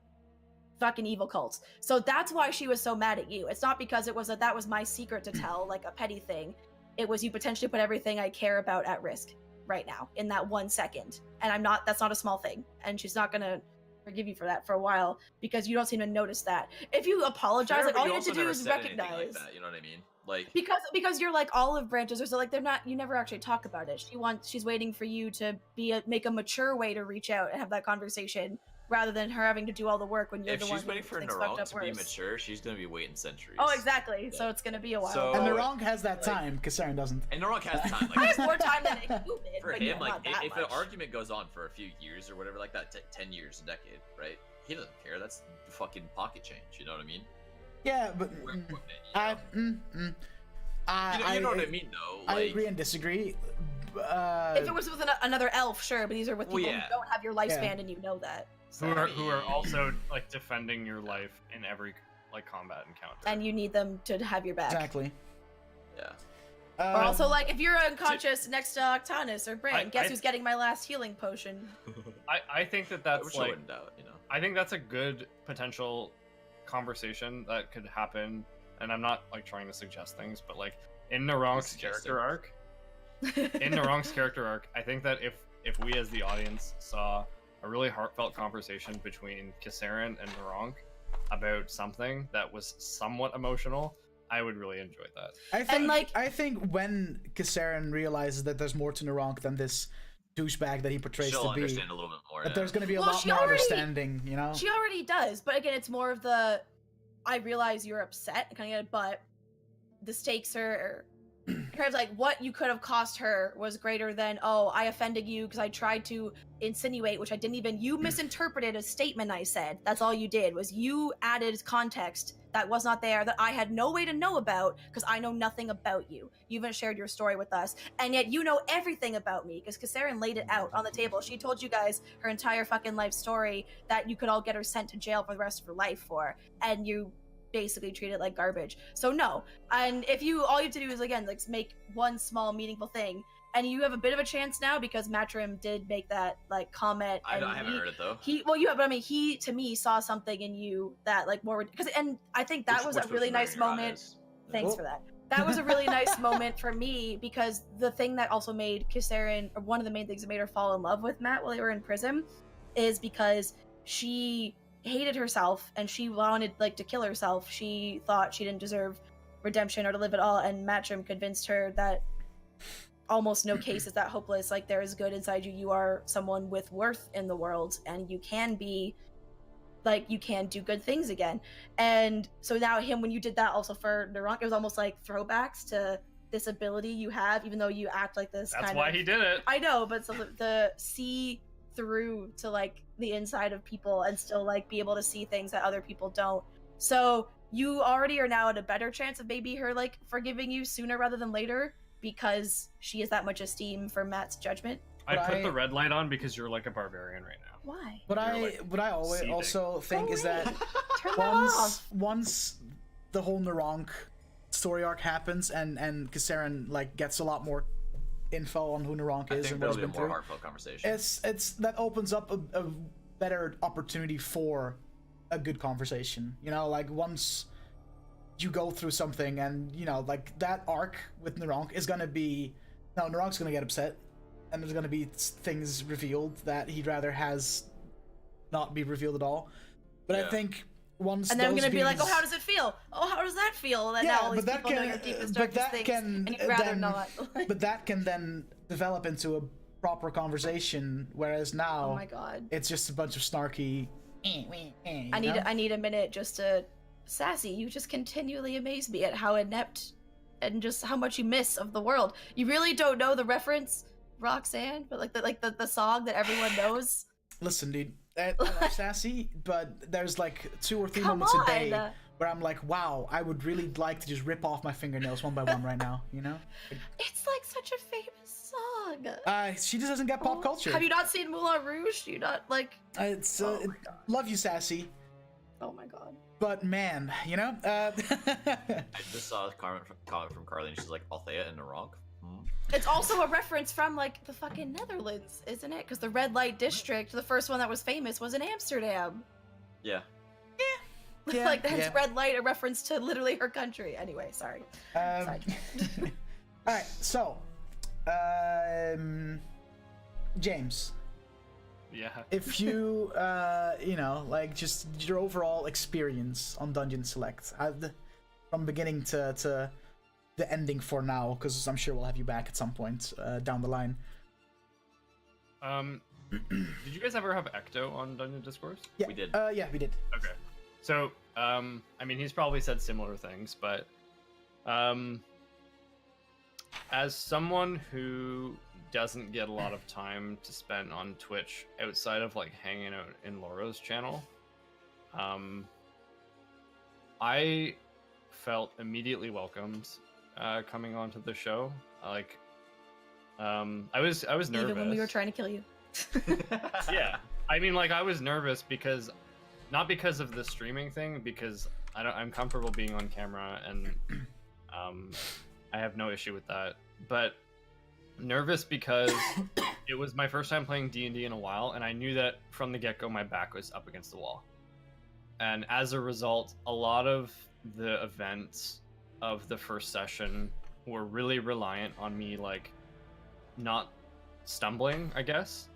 fucking evil cult. So that's why she was so mad at you. It's not because it was that was my secret to tell, like a petty thing. It was you potentially put everything I care about at risk right now in that 1 second. And that's not a small thing. And she's not gonna forgive you for that for a while, because you don't seem to notice that. If you apologize, like all you have to do is recognize like that, you know what I mean? Like, because you're like olive branches, or so, like you never actually talk about it. She's waiting for you to make a mature way to reach out and have that conversation, rather than her having to do all the work when you're the one who thinks fucked up worse. If she's waiting for NaRonk to be mature, she's gonna be waiting centuries. Oh, exactly. Yeah. So it's gonna be a while. And NaRonk has that time, Kasarin doesn't. And NaRonk has time. Like, I have more time than you did. For him, like, if an argument goes on for a few years or whatever, like that, 10 years, a decade, right? He doesn't care. That's fucking pocket change. You know what I mean? Yeah, but you know I what I mean, though. Like, I agree and disagree. If it was with another elf, sure, but these are with people yeah. who don't have your lifespan and you know that. So. Who are also like defending your life in every like combat encounter. And you need them to have your back. Exactly. Yeah. Or also, like, if you're unconscious next to Octanus or Bran, guess who's getting my last healing potion? I think that's which like, I wouldn't doubt, you know. I think that's a good potential conversation that could happen, and I'm not like trying to suggest things, but like in Naronk's character arc, I think that if we as the audience saw a really heartfelt conversation between Kisaren and Naronk about something that was somewhat emotional, I would really enjoy that. I think when Kisaren realizes that there's more to Naronk than this douchebag that he portrays She'll to be, understand a little bit more. that there's going to be a lot more understanding, you know? She already does, but again, it's more of the, I realize you're upset, kind of, but the stakes are kind of like what you could have cost her was greater than, oh, I offended you because I tried to insinuate, which I didn't even, you misinterpreted a statement I said. That's all you did, was you added context that was not there, that I had no way to know about because I know nothing about you. You haven't shared your story with us, and yet you know everything about me because Kisaren laid it out on the table. She told you guys her entire fucking life story that you could all get her sent to jail for the rest of her life for, and you basically treat it like garbage. So no, and if you, all you have to do is, again, like, make one small meaningful thing, and you have a bit of a chance now because Matrim did make that like comment. I haven't heard it though. He to me saw something in you that like more, because, and I think that was a really nice moment. Thanks for that. That was a really nice moment for me because the thing that also made Kisaren, or one of the main things that made her fall in love with Matt while they were in prison, is because she hated herself and she wanted like to kill herself. She thought she didn't deserve redemption or to live at all, and Matrim convinced her that almost no case is that hopeless. Like, there is good inside you. You are someone with worth in the world, and you can be, like, you can do good things again. And so now when you did that also for Naronk, it was almost like throwbacks to this ability you have, even though you act like this. That's why he did it. I know, but so the see through to like the inside of people and still like be able to see things that other people don't. So you already are now at a better chance of maybe her like forgiving you sooner rather than later, because she has that much esteem for Matt's judgment. I put the red light on because you're like a barbarian right now. Why? What I always seething. also think is that Turn that off. once the whole Naronk story arc happens and Kisaren like gets a lot more info on who Naronk is and what he's been through, heartfelt conversation. It's that opens up a better opportunity for a good conversation. You know, like once you go through something and you know, like that arc with Naronk is gonna be, no, Naronk's gonna get upset, and there's gonna be things revealed that he'd rather has not be revealed at all. But I think once, and then I'm gonna be like, oh, how does it feel? Oh, how does that feel? That now all these people know your deepest, darkest things, and you'd rather not. But that can then develop into a proper conversation, whereas now, oh my god, it's just a bunch of snarky. I need a minute just to, Sassy, you just continually amaze me at how inept and just how much you miss of the world. You really don't know the reference, Roxanne, but like the song that everyone knows. Listen, dude, I love Sassy, but there's like 2 or 3 moments a day where I'm like, wow, I would really like to just rip off my fingernails one by one right now, you know? It's like such a famous song. She just doesn't get pop culture. Have you not seen Moulin Rouge? Do you not like? Love you, Sassy. Oh my god. But man, you know. I just saw a comment from Carly, and she's like, Althea and Naronk. It's also a reference from like the fucking Netherlands, isn't it? Because the red light district, the first one that was famous, was in Amsterdam. Yeah. Yeah. Like that's red light, a reference to literally her country. Anyway, sorry. All right, so, James. Yeah. If you, you know, like just your overall experience on Dungeon Select, from beginning to the ending for now, because I'm sure we'll have you back at some point down the line. Did you guys ever have Ecto on Dungeon Discourse? Yeah, we did. Yeah, we did. Okay. So, I mean, he's probably said similar things, but as someone who doesn't get a lot of time to spend on Twitch outside of like hanging out in Laura's channel, I felt immediately welcomed coming onto the show. Like, I was nervous. Even when we were trying to kill you. Yeah, I mean, like, I was nervous because, not because of the streaming thing, because I'm comfortable being on camera, and I have no issue with that. But nervous because it was my first time playing D&D in a while, and I knew that from the get-go my back was up against the wall. And as a result, a lot of the events of the first session were really reliant on me, like, not stumbling, I guess.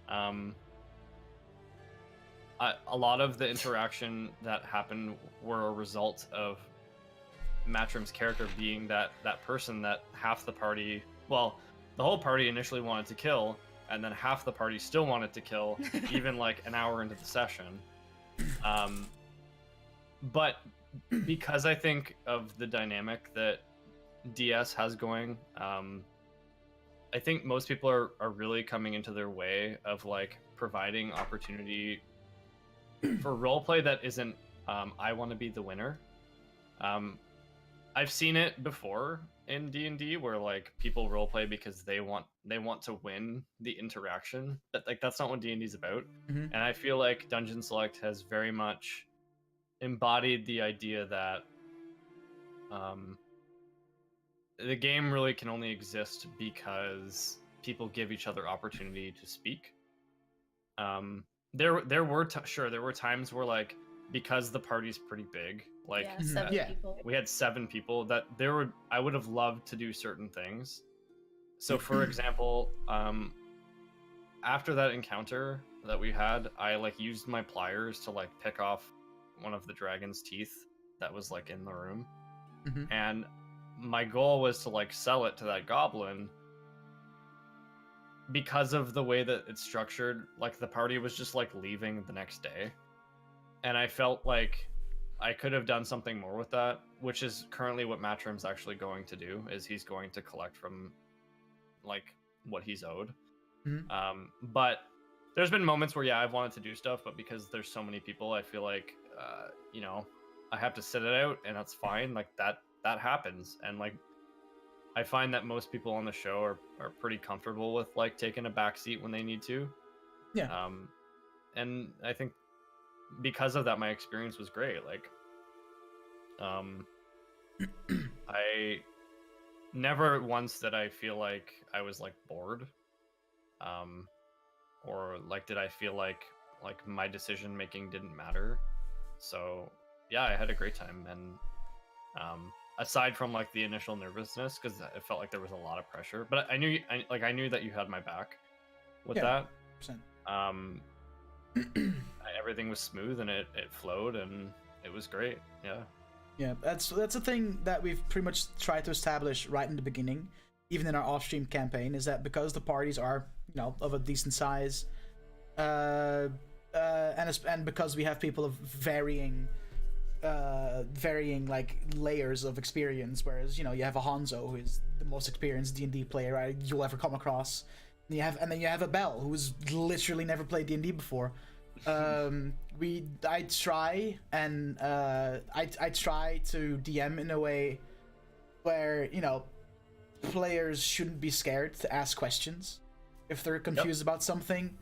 A lot of the interaction that happened were a result of Matrim's character being that person that half the party, well, the whole party initially wanted to kill, and then half the party still wanted to kill, even like an hour into the session. But because I think of the dynamic that DS has going, I think most people are really coming into their way of like providing opportunity for roleplay that isn't I want to be the winner. I've seen it before in D&D where like people roleplay because they want to win the interaction. But like that's not what D&D is about. Mm-hmm. And I feel like Dungeon Select has very much embodied the idea that the game really can only exist because people give each other opportunity to speak. There were times where like because the party's pretty big, like people. we had 7 people that I would have loved to do certain things. So for example, after that encounter that we had, I like used my pliers to like pick off one of the dragon's teeth that was like in the room. Mm-hmm. And my goal was to like sell it to that goblin. Because of the way that it's structured, like the party was just like leaving the next day. And I felt like I could have done something more with that, which is currently what Matrim's actually going to do, is he's going to collect from like what he's owed. Mm-hmm. But there's been moments where, yeah, I've wanted to do stuff, but because there's so many people, I feel like, I have to sit it out, and that's fine. Like that happens. And like, I find that most people on the show are pretty comfortable with like taking a back seat when they need to. Yeah. And I think because of that, my experience was great. Like, I never once did I feel like I was like bored, or like did I feel like my decision making didn't matter. So yeah, I had a great time. And aside from like the initial nervousness, because it felt like there was a lot of pressure, but I knew that you had my back with that. 100%. Everything was smooth and it flowed and it was great. Yeah, that's a thing that we've pretty much tried to establish right in the beginning, even in our off-stream campaign, is that because the parties are of a decent size, and because we have people of varying like layers of experience, whereas you have a Hanzo who is the most experienced D&D player you'll ever come across, and then you have a Belle who's literally never played D&D before. I try to DM in a way where players shouldn't be scared to ask questions if they're confused about something.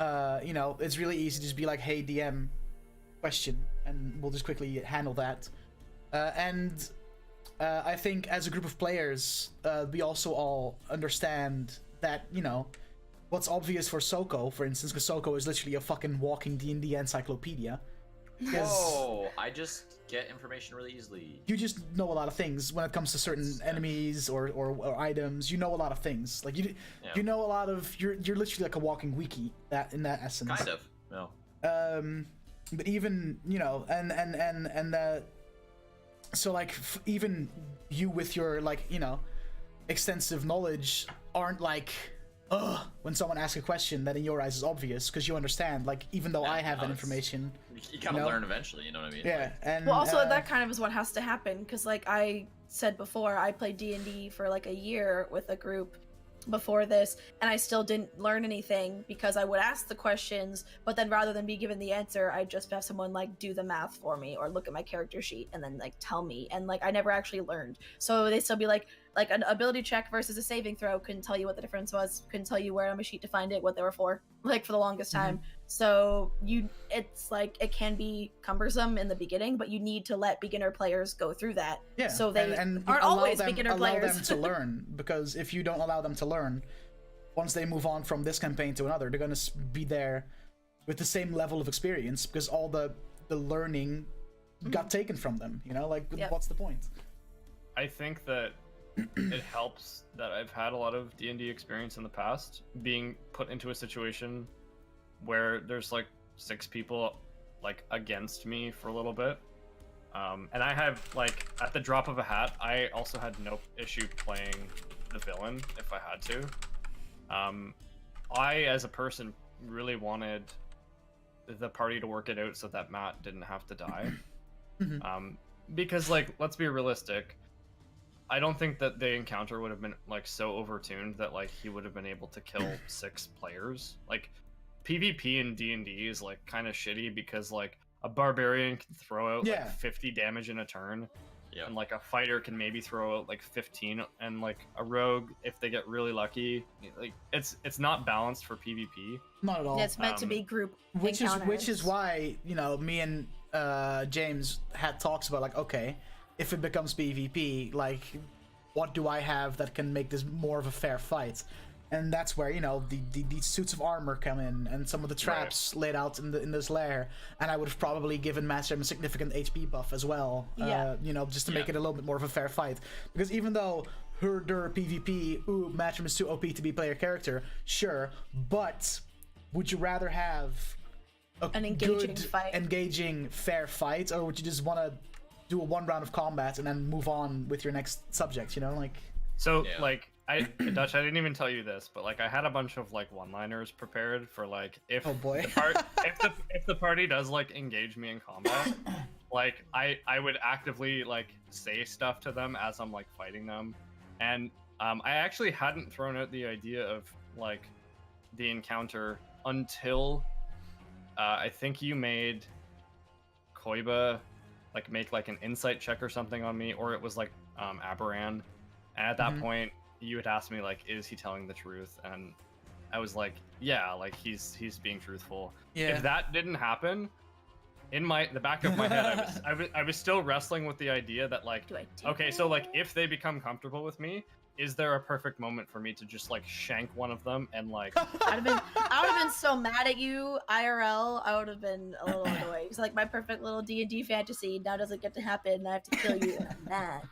It's really easy to just be like, hey DM, question, and we'll just quickly handle that. And I think as a group of players, we also all understand that what's obvious for Soko, for instance, because Soko is literally a fucking walking D&D encyclopedia. Whoa, I just get information really easily. You just know a lot of things when it comes to certain enemies or items. You know a lot of things. Like you know a lot of. You're literally like a walking wiki in that essence. Kind of. No. But even so like even you with your like extensive knowledge aren't like. When someone asks a question that in your eyes is obvious, because you understand, like, even though I have that information, you gotta learn eventually, you know what I mean? Yeah, like, and well, also that kind of is what has to happen, because like I said before, I played D&D for like a year with a group before this, and I still didn't learn anything because I would ask the questions, but then rather than be given the answer, I'd just have someone like do the math for me or look at my character sheet and then like tell me, and like I never actually learned. So they still be like, like an ability check versus a saving throw couldn't tell you what the difference was, couldn't tell you where on a sheet to find it, what they were for, like for the longest time. So it's like it can be cumbersome in the beginning, but you need to let beginner players go through that. Yeah, so they and aren't always beginner allow players. them to learn, because if you don't allow them to learn, once they move on from this campaign to another, they're gonna be there with the same level of experience, because all the learning got taken from them. You know, like what's the point? I think that it helps that I've had a lot of D&D experience in the past, being put into a situation where there's like 6 people like against me for a little bit, and I have like at the drop of a hat, I also had no issue playing the villain if I had to. I as a person really wanted the party to work it out so that Matt didn't have to die. Because like, let's be realistic, I don't think that the encounter would have been like so overtuned that like he would have been able to kill 6 players. Like PvP in D&D is like kind of shitty because like a barbarian can throw out like 50 damage in a turn, and like a fighter can maybe throw out like 15, and like a rogue, if they get really lucky, like it's not balanced for PvP. Not at all. It's meant to be group which is why, you know, me and James had talks about like, okay, if it becomes PvP, like what do I have that can make this more of a fair fight? And that's where, you know, these suits of armor come in, and some of the traps laid out in this lair. And I would have probably given Matcham a significant HP buff as well, you know, just to make it a little bit more of a fair fight. Because even though her PvP, Matcham is too OP to be player character, sure, but would you rather have an engaging fight, engaging fair fight, or would you just want to do a 1 round of combat and then move on with your next subject? You know, like like. Dutch, I didn't even tell you this, but like I had a bunch of like one-liners prepared for like if if the party does like engage me in combat, like I would actively like say stuff to them as I'm like fighting them, and I actually hadn't thrown out the idea of like the encounter until I think you made Koiba like make like an insight check or something on me, or it was like Aberan, and at that point you had asked me like, is he telling the truth? And I was like, yeah, like he's being truthful. If that didn't happen, in the back of my head, I was still wrestling with the idea that like, okay, so like if they become comfortable with me, is there a perfect moment for me to just like shank one of them and like? I would have been so mad at you IRL. I would have been a little annoyed. It's like my perfect little D&D fantasy now doesn't get to happen, and I have to kill you, and I'm mad.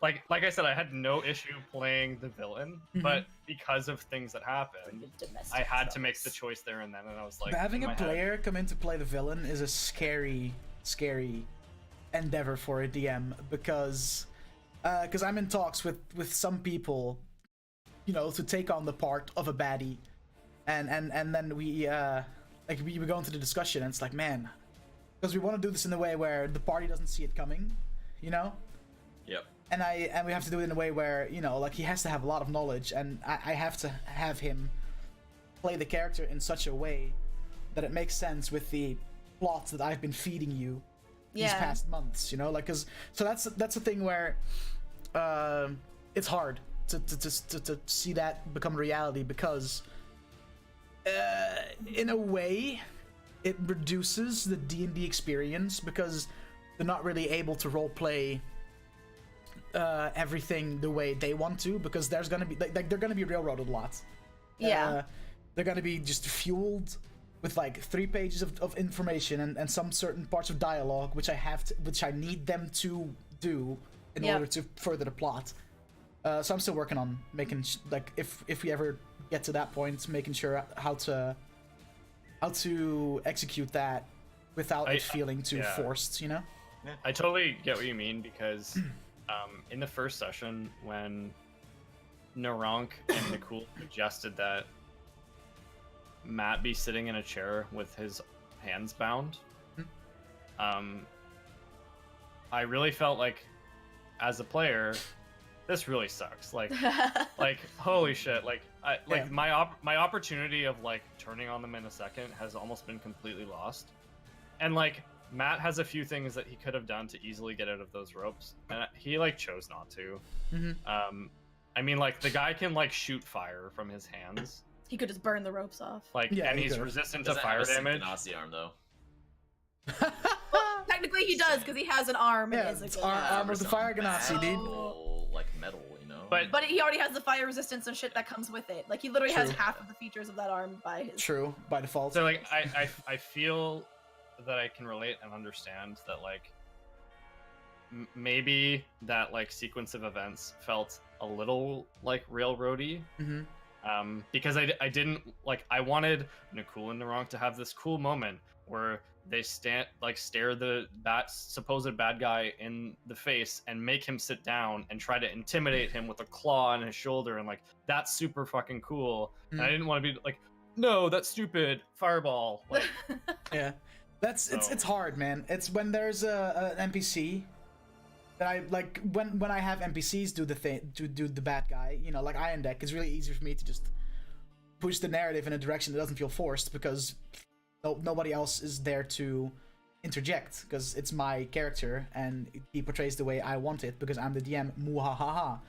Like I said, I had no issue playing the villain, but because of things that happened, I had to make the choice there and then, and I was like, but having a player come in to play the villain is a scary endeavor for a DM, because I'm in talks with some people, you know, to take on the part of a baddie, and then we go into the discussion, and it's like, man, because we want to do this in a way where the party doesn't see it coming, you know. Yep. And we have to do it in a way where, you know, like he has to have a lot of knowledge, and I have to have him play the character in such a way that it makes sense with the plot that I've been feeding you these past months, you know, like, so that's a thing where it's hard to see that become reality, because in a way it reduces the D&D experience, because they're not really able to roleplay everything the way they want to, because there's gonna be like they're gonna be railroaded a lot. They're gonna be just fueled with like 3 pages of information and some certain parts of dialogue which I need them to do in order to further the plot. So I'm still working on making like if we ever get to that point, making sure how to execute that without it feeling too forced, you know. I totally get what you mean, because in the first session, when LauraK and Nicole suggested that Matt be sitting in a chair with his hands bound, I really felt like, as a player, this really sucks. Like, holy shit! Like, my opportunity of like turning on them in a second has almost been completely lost, and like Matt has a few things that he could have done to easily get out of those ropes, and he like chose not to. I mean, like the guy can like shoot fire from his hands. He could just burn the ropes off. Like, Yeah, and he he's could. resistant to Doesn't fire have a damage. Nazi arm though. Well, technically, he does because he has an arm. Yeah, and is a it's good arm of the fire ganassi, dude. Like metal, you know. But he already has the fire resistance and shit that comes with it. Like he literally has True. half of the features of that arm by his. True, by default. So like, I feel that I can relate and understand that like maybe that like sequence of events felt a little like railroady. Because I didn't like, I wanted Nakul and LauraK to have this cool moment where they stare the supposed bad guy in the face and make him sit down and try to intimidate him with a claw on his shoulder, and like that's super fucking cool. And I didn't want to be like, no, that's stupid, fireball. Like, Yeah, it's hard, man. It's when there's an NPC that I like when I have NPCs do the thing, do the bad guy. You know, like Iron Deck, it's really easy for me to just push the narrative in a direction that doesn't feel forced because nobody else is there to interject because it's my character and he portrays the way I want it because I'm the DM. Muhahaha.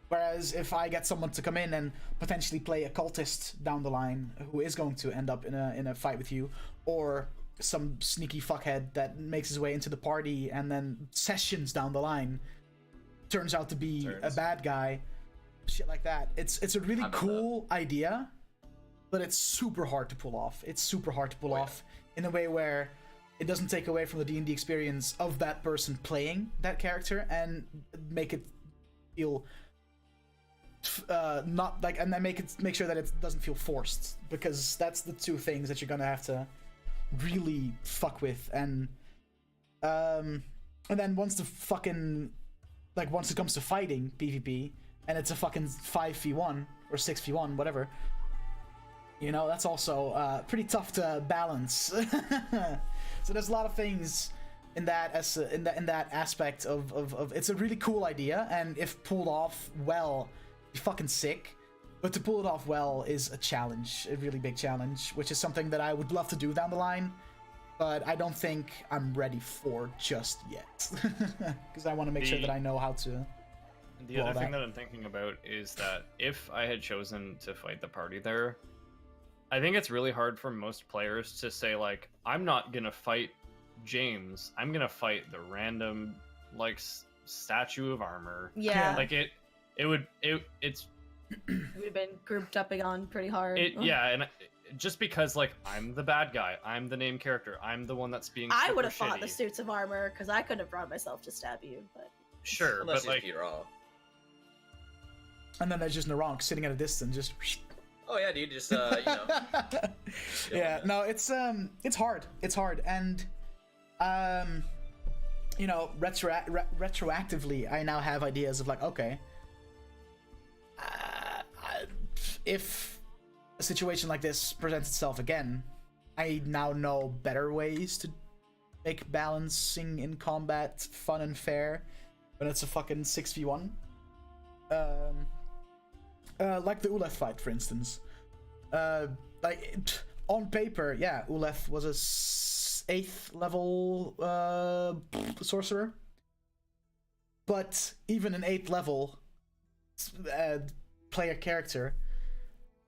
Whereas if I get someone to come in and potentially play a cultist down the line who is going to end up in a fight with you, or some sneaky fuckhead that makes his way into the party and then sessions down the line turns out to be a bad guy, shit like that. It's a really cool idea, but it's super hard to pull off. It's super hard to pull off in a way where it doesn't take away from the D&D experience of that person playing that character and make it feel not like, and then make sure that it doesn't feel forced, because that's the two things that you're gonna have to really fuck with. And then once the fucking once it comes to fighting PvP and it's a fucking 5v1 or 6v1, whatever, you know, that's also pretty tough to balance. So there's a lot of things in that in that aspect of it's a really cool idea, and if pulled off well, be fucking sick. But to pull it off well is a challenge, a really big challenge, which is something that I would love to do down the line, but I don't think I'm ready for just yet. Because I want to make sure that I know how to. The other thing that I'm thinking about is that if I had chosen to fight the party there, I think it's really hard for most players to say, like, I'm not gonna fight James, I'm gonna fight the random, like, statue of armor. Yeah. Like, it's We've been grouped up on pretty hard. Yeah, and just because, like, I'm the bad guy, I'm the named character, I'm the one that's being I would have super fought the shitty. suits of armor because I couldn't have brought myself to stab you. But Sure, Unless but like, he's raw. And then there's just LauraK sitting at a distance, just. Oh yeah, dude, just you know. Yeah, no, it's hard. It's hard, and you know, retroactively, I now have ideas of like, okay, if a situation like this presents itself again, I now know better ways to make balancing in combat fun and fair when it's a fucking 6v1. Like the Uleth fight, for instance. On paper, yeah, Uleth was a 8th level sorcerer, but even an 8th level player character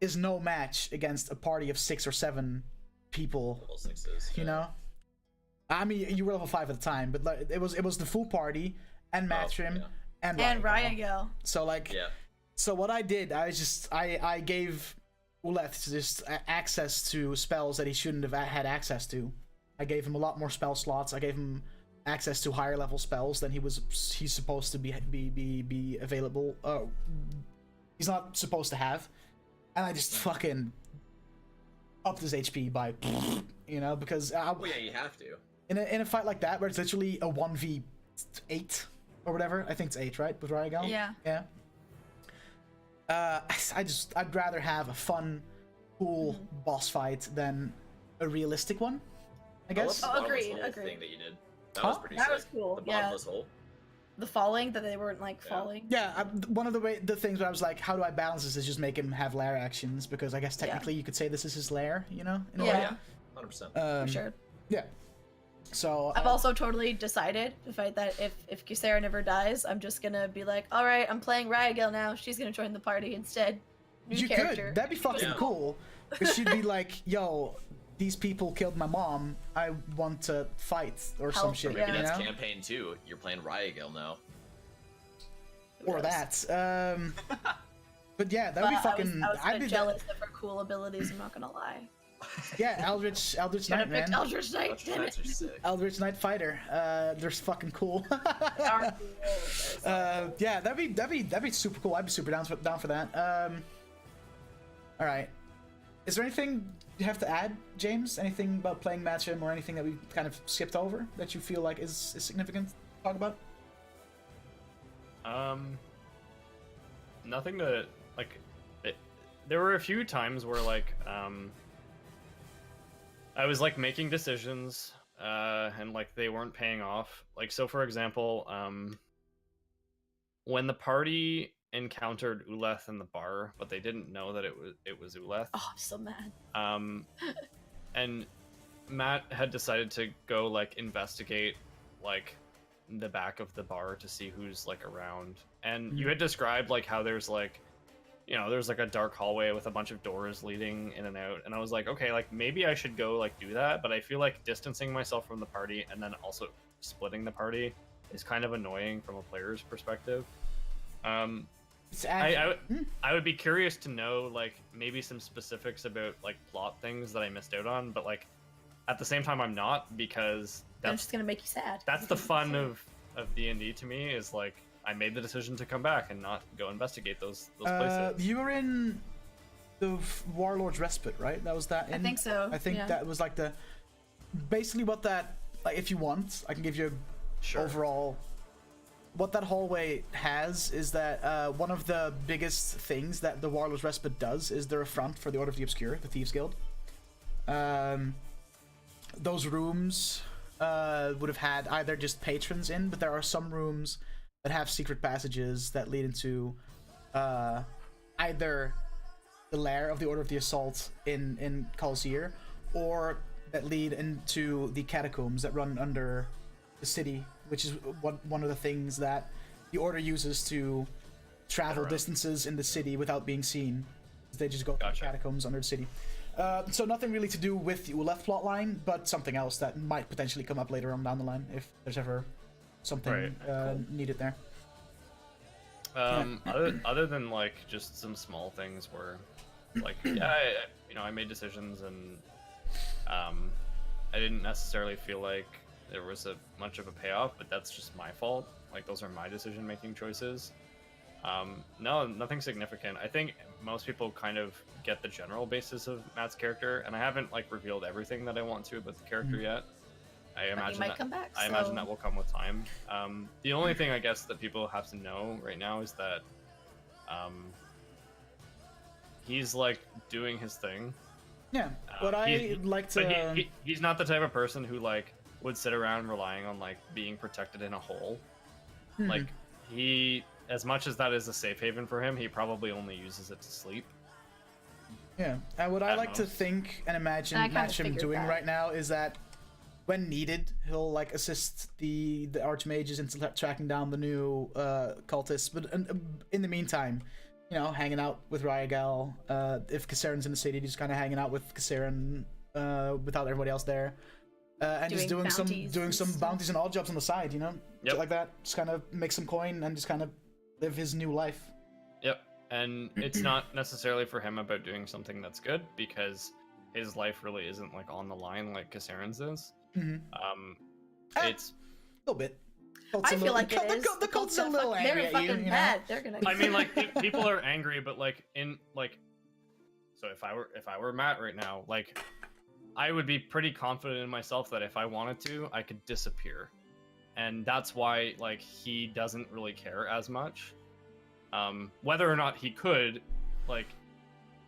is no match against a party of 6 or 7 people. Level 6s, you know. I mean, you were level 5 at the time, but like, it was the full party and Matrim and Ryagel. So like, yeah. So what I did, I gave Uleth just access to spells that he shouldn't have had access to. I gave him a lot more spell slots. I gave him access to higher level spells than he's supposed to be available. He's not supposed to have, and I just fucking upped his HP by, you know, because Well, yeah, you have to. in a fight like that where it's literally a 1v8 or whatever. I think it's 8, right? With Ryagel? Yeah. Yeah. I'd rather have a fun, cool boss fight than a realistic one, I guess. I love the Agreed, bottomless hole agreed. thing that you did. That was pretty That sick. was cool, The yeah. bottomless hole. The falling, that they weren't like falling. Yeah, one of the things where I was like, how do I balance this is just make him have lair actions, because I guess technically you could say this is his lair, you know? In a Yeah. way. Yeah, 100%. For sure. Yeah. So I've also totally decided that if Kisera never dies, I'm just gonna be like, all right, I'm playing Ryagel now. She's gonna join the party instead. New character. That'd be fucking Yeah. cool. Because she'd be like, yo, these people killed my mom. I want to fight or some Help, shit. yeah. Maybe You that's know? campaign 2. You're playing Ryagel now. Or Yes. that. But yeah, that'd be fucking. I was a I'd bit be jealous of her cool abilities. I'm not gonna lie. Yeah, Eldritch Should Knight, have picked man. Eldritch Knight. Eldritch Damn Knights it. are sick. Eldritch Knight fighter. They're fucking cool. They are cool. Yeah, that'd be super cool. I'd be super down for that. All right. Is there anything you have to add, James? Anything about playing Matcham or anything that we kind of skipped over that you feel like is significant to talk about? Nothing to like. There were a few times where like I was like making decisions and like they weren't paying off. Like so, for example, when the party encountered Uleth in the bar, but they didn't know that it was Uleth. Oh, I'm so mad. And Matt had decided to go like investigate like the back of the bar to see who's like around. And you had described like how there's like, you know, there's like a dark hallway with a bunch of doors leading in and out. And I was like, okay, like maybe I should go like do that, but I feel like distancing myself from the party and then also splitting the party is kind of annoying from a player's perspective. I would be curious to know like maybe some specifics about like plot things that I missed out on, but like at the same time I'm not, because I'm just gonna make you sad. that's the fun of D&D to me, is like I made the decision to come back and not go investigate those places. You were in the Warlord's Respite, right? That was that. I think so. I think yeah. that was like the basically what that. Like, if you want, I can give you Sure. overall. What that hallway has is that one of the biggest things that the Warlord's Respite does is they're a front for the Order of the Obscure, the Thieves Guild. Those rooms would have had either just patrons in, but there are some rooms that have secret passages that lead into either the lair of the Order of the Assault in Colosseum, or that lead into the catacombs that run under the city, which is one of the things that the Order uses to travel distances in the city without being seen. They just go to the catacombs under the city. So nothing really to do with the Uleth plotline, but something else that might potentially come up later on down the line if there's ever something needed there. Other than like just some small things where, like, yeah, I made decisions and I didn't necessarily feel like there was much of a payoff, but that's just my fault. Like, those are my decision-making choices. No, nothing significant. I think most people kind of get the general basis of Matt's character, and I haven't like revealed everything that I want to about the character yet. I imagine might come back, I imagine that will come with time. The only thing I guess that people have to know right now is that he's like doing his thing. Yeah, but I'd like to. But he's not the type of person who like would sit around relying on like being protected in a hole. Like, he, as much as that is a safe haven for him, he probably only uses it to sleep. Yeah, and what I like to think and imagine Matcham doing right now is that when needed, he'll like assist the archmages in tracking down the new cultists. But in the meantime, you know, hanging out with Ryagel. If Kasarin's in the city, just kind of hanging out with Kasarin without everybody else there, and just doing some bounties and odd jobs on the side. You know, shit like that. Just kind of make some coin and just kind of live his new life. Yep, and it's not necessarily for him about doing something that's good, because his life really isn't like on the line like Kasarin's is. It's a little bit. I feel like it is. The cult's a little angry They're at fucking you, mad. They're gonna. I mean, like, people are angry, but like in like, so if I were Matt right now, like, I would be pretty confident in myself that if I wanted to, I could disappear, and that's why like he doesn't really care as much. Whether or not he could, like,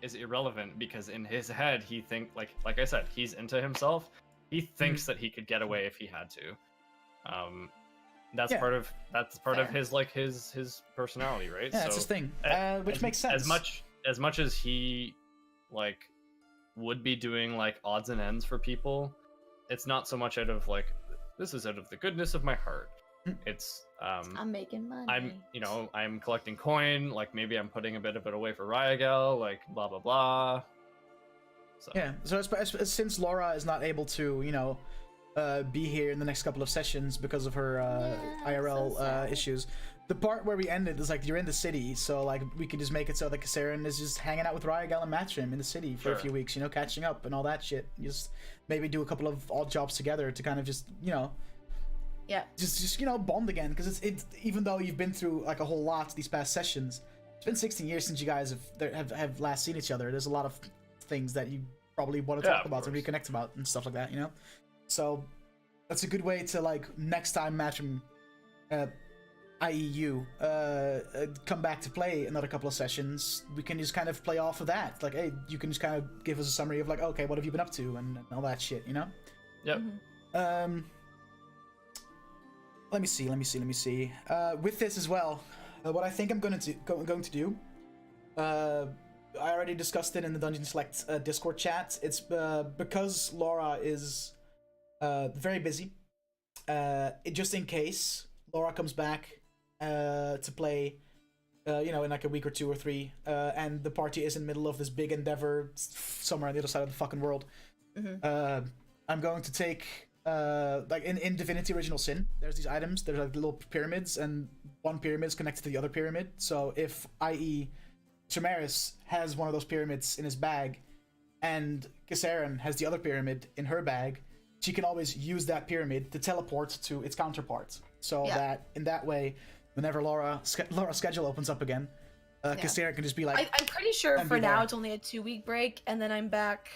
is irrelevant, because in his head he like I said, he's into himself. He thinks that he could get away if he had to. That's part of his like his personality, right? Yeah, that's his thing, which makes sense. As much as he like would be doing like odds and ends for people, it's not so much out of like This is out of the goodness of my heart. It's I'm making money. I'm collecting coin. Like maybe I'm putting a bit of it away for Ryagel. Like blah blah blah. So. Yeah. So since Laura is not able to, be here in the next couple of sessions because of her IRL issues. The part where we ended is like you're in the city, so like we could just make it so that Kasarin is just hanging out with Ryagel and Matchrim in the city for a few weeks, catching up and all that shit. Just maybe do a couple of odd jobs together to kind of just just bond again, because it's even though you've been through like a whole lot these past sessions, it's been 16 years since you guys have last seen each other. There's a lot of things that you probably want to talk about and reconnect about and stuff like that, so that's a good way to like next time Matchrim i.e. you, come back to play another couple of sessions, we can just kind of play off of that. Like, hey, you can just kind of give us a summary of like, okay, what have you been up to and all that shit, Yep. Mm-hmm. Let me see. With this as well, what I think I'm going to do, I already discussed it in the Dungeon Select Discord chat. It's because Laura is very busy. Just in case Laura comes back to play, in like a week or 2 or 3, and the party is in the middle of this big endeavor somewhere on the other side of the fucking world. Mm-hmm. I'm going to take, like in Divinity Original Sin, there's these items, there's like little pyramids, and one pyramid is connected to the other pyramid. So if, i.e., Tremaris has one of those pyramids in his bag, and Kasarin has the other pyramid in her bag, she can always use that pyramid to teleport to its counterpart. So that in that way, whenever Laura's schedule opens up again, Kasarin can just be like... I'm pretty sure for now it's only a 2-week break, and then I'm back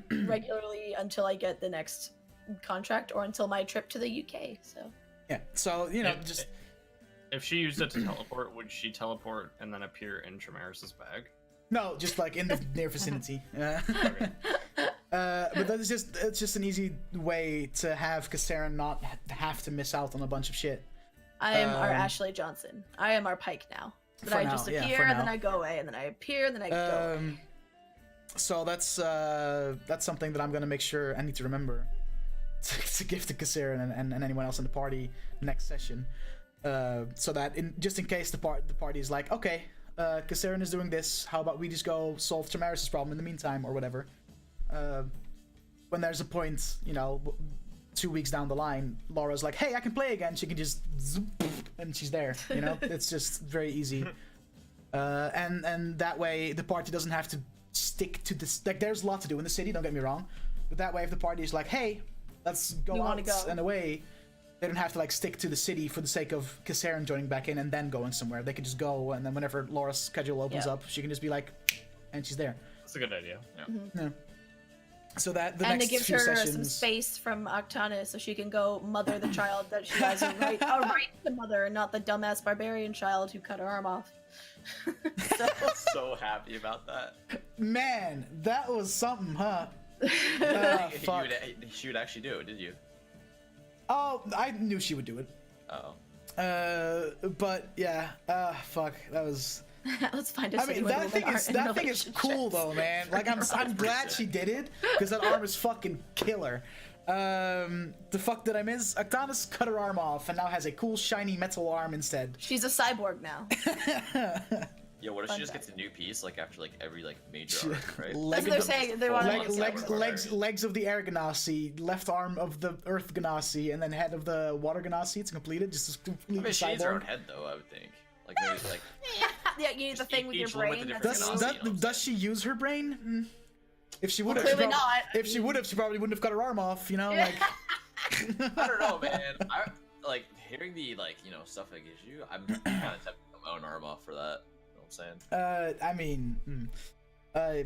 regularly until I get the next contract or until my trip to the UK. So yeah, so just if she used it to teleport, would she teleport and then appear in Tremaris's bag? No, just like in the near vicinity. Okay. But it's just an easy way to have Kasarin not have to miss out on a bunch of shit. I am our Ashley Johnson. I am our Pike now. Then I just appear, and then I go away, and then I appear, and then I go away. So that's something that I'm gonna make sure I need to remember to give to Kasarin and anyone else in the party next session, so that just in case the party is like, okay, Kasarin is doing this, how about we just go solve Tremaris' problem in the meantime or whatever. When there's a point, 2 weeks down the line, Laura's like, hey, I can play again. She can just zoop, and she's there. It's just very easy. And that way the party doesn't have to stick to this. Like, there's a lot to do in the city, don't get me wrong, but that way if the party is like, hey, let's go out and away, they don't have to like stick to the city for the sake of Kasarin joining back in and then going somewhere. They can just go, and then whenever Laura's schedule opens up, she can just be like, and she's there. That's a good idea. Yeah. So that the and next it gives few her sessions... some space from Octana, so she can go mother the child that she has a right to mother, and not the dumbass barbarian child who cut her arm off. So happy about that. Man, that was something, huh? Fuck. She would actually do it, did you? Oh, I knew she would do it. Oh. But yeah, fuck, that was... Let's find a city that thing is cool though, man. Like, I'm glad she did it, because that arm is fucking killer. The fuck that I miss? Octana's cut her arm off and now has a cool shiny metal arm instead. She's a cyborg now. Yo, what if she just gets a new piece like after like every like major arc, right? That's what they're saying. They want legs of the air Ganassi, left arm of the earth Ganassi, and then head of the water Ganassi. It's completed. Just a complete cyborg. She needs her own head though, I would think. Like maybe like. Yeah, you need the thing with your brain. Does she use her brain? If she would have, clearly not. If she would have, she probably wouldn't have cut her arm off. Like. I don't know, man. I like hearing the stuff that gives you. I'm kind of tempted to cut my own arm off for that. You know what I'm saying?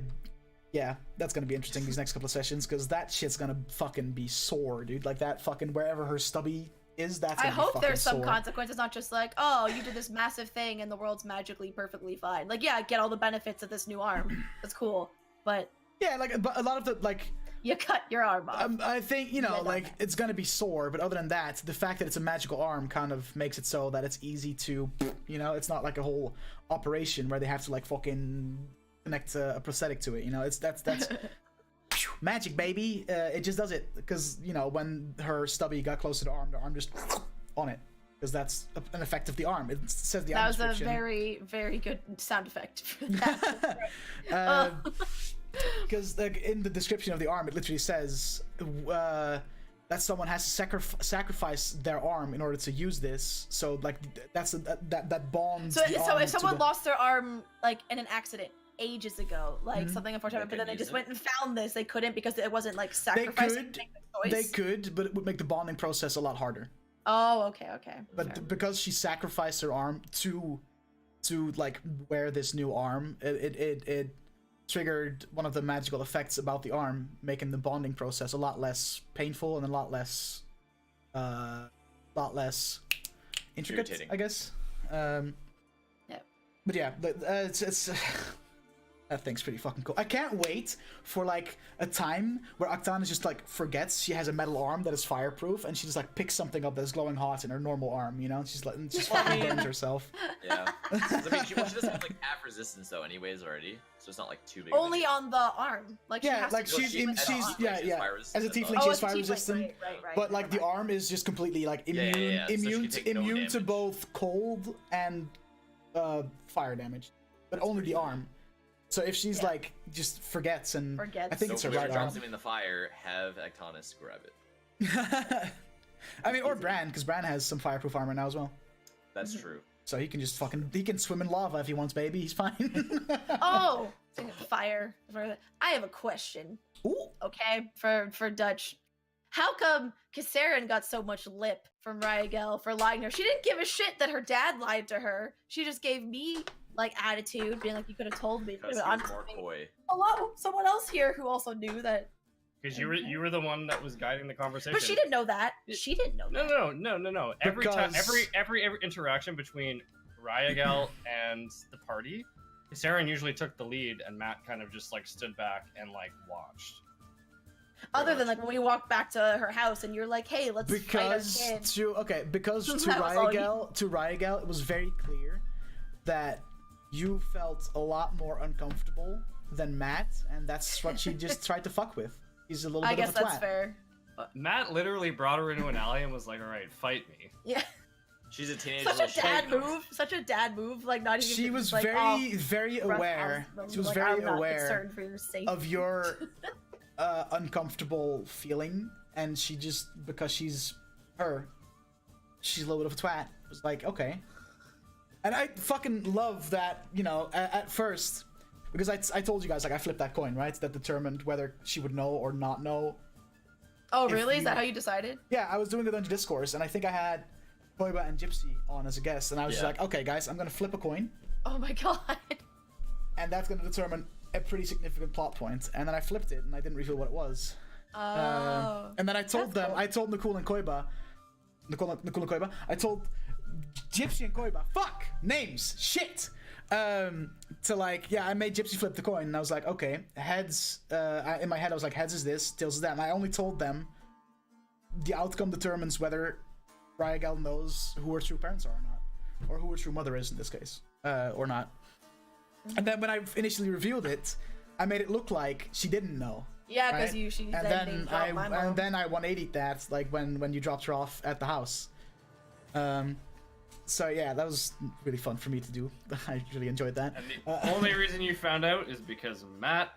Yeah, that's gonna be interesting these next couple of sessions, because that shit's gonna fucking be sore, dude. Like that fucking wherever her stubby is, that's gonna be fucking sore. I hope there's some consequences, not just like, oh, you did this massive thing and the world's magically perfectly fine. Like, yeah, get all the benefits of this new arm. That's cool, but yeah, but a lot of the you cut your arm off. I think it's gonna be sore, but other than that, the fact that it's a magical arm kind of makes it so that it's easy to, it's not like a whole operation where they have to like fucking connect a prosthetic to it. That's magic, baby. It just does it because when her stubby got close to the arm just on it because that's an effect of the arm. It says the arm description. That was a very, very good sound effect for that. Because in the description of the arm, it literally says that someone has to sacrifice their arm in order to use this. So like that bonds. So if someone lost their arm like in an accident ages ago, like something unfortunate, but then they just went and found this, they couldn't because it wasn't like sacrificing. They could, but it would make the bonding process a lot harder. Oh, okay. But because she sacrificed her arm to like wear this new arm, it triggered one of the magical effects about the arm, making the bonding process a lot less painful and a lot less intricate, irritating, I guess. But yeah, it's that thing's pretty fucking cool. I can't wait for like a time where Octana just like forgets she has a metal arm that is fireproof, and she just like picks something up that's glowing hot in her normal arm. She's like just fucking burns herself. Yeah. I mean, she doesn't have like half resistance though, anyways already, so it's not like too big. Only on the arm, like yeah, like she's as a tiefling she has fire resistant, right. But like the arm is just completely like immune to both cold and fire damage, but only the arm. So if she's like just forgets, I think it's her right arm. Drops him in the fire, have Actonus grab it. I mean, or Bran, because Bran has some fireproof armor now as well. That's true. So he can just he can swim in lava if he wants, baby. He's fine. Oh, fire. I have a question. Ooh. Okay, for Dutch. How come Kisaren got so much lip from Ryagel for lying to her? She didn't give a shit that her dad lied to her. She just gave me like attitude, being like, you could have told me. Because I'm more coy. Hello, someone else here who also knew that. Because you were the one that was guiding the conversation. But she didn't know that. She didn't know that. No. Every interaction between Ryagel and the party, Saren usually took the lead, and Matt kind of just like stood back and like watched. Other than like when we walked back to her house and you're like, hey, let's fight our kid. To Ryagel, it was very clear that you felt a lot more uncomfortable than Matt, and that's what she just tried to fuck with. He's a little bit of a twat. I guess that's fair. Matt literally brought her into an alley and was like, all right, fight me. Yeah. She's a teenager. Such a dad move. Like, not even. She was like, very aware. She was very aware for your safety. of your uncomfortable feeling, and she just, because she's a little bit of a twat, was like, okay. And I fucking love that, at first, because I told you guys, like, I flipped that coin, right? That determined whether she would know or not know. Oh, really? Is that how you decided? Yeah, I was doing the Dungeon Discourse, and I think I had Koiba and Gypsy on as a guest, and I was just like, okay, guys, I'm gonna flip a coin. Oh my god. And that's gonna determine a pretty significant plot point. And then I flipped it, and I didn't reveal what it was. Oh. And then I told them, cool. I told Nicole and Koiba, I told Gypsy and Koiba, fuck, names, shit, to like, I made Gypsy flip the coin, and I was like, okay, heads, in my head I was like, heads is this, tails is that, and I only told them the outcome determines whether Ryagel knows who her true parents are or not, or who her true mother is in this case, or not. And then when I initially revealed it, I made it look like she didn't know. Yeah, because right? she and then I 180'd that, like when you dropped her off at the house. So yeah, that was really fun for me to do. I really enjoyed that. And the only reason you found out is because Matt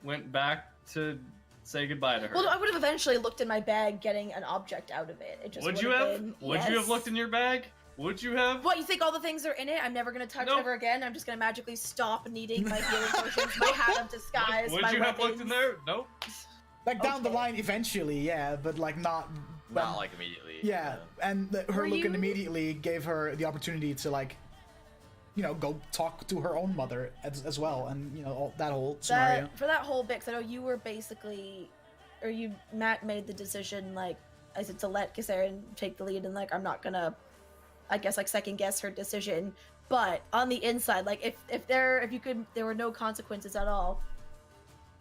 went back to say goodbye to her. Well, I would have eventually looked in my bag, getting an object out of it. It just would you have? Would you have looked in your bag? Would you have? What, you think all the things are in it? I'm never gonna touch ever again. I'm just gonna magically stop needing my healing potions, my hat of disguise, would my you weapons. have looked in there? Nope. Like down the line, eventually, yeah, but like not like immediately. Yeah, and her looking immediately gave her the opportunity to like, go talk to her own mother as well, and that whole scenario. For that whole bit, 'cause I know you were basically, Matt made the decision, like, I said, to let Kisaren take the lead, and like, I'm not gonna, I guess, like, second guess her decision. But on the inside, like, if there were no consequences at all,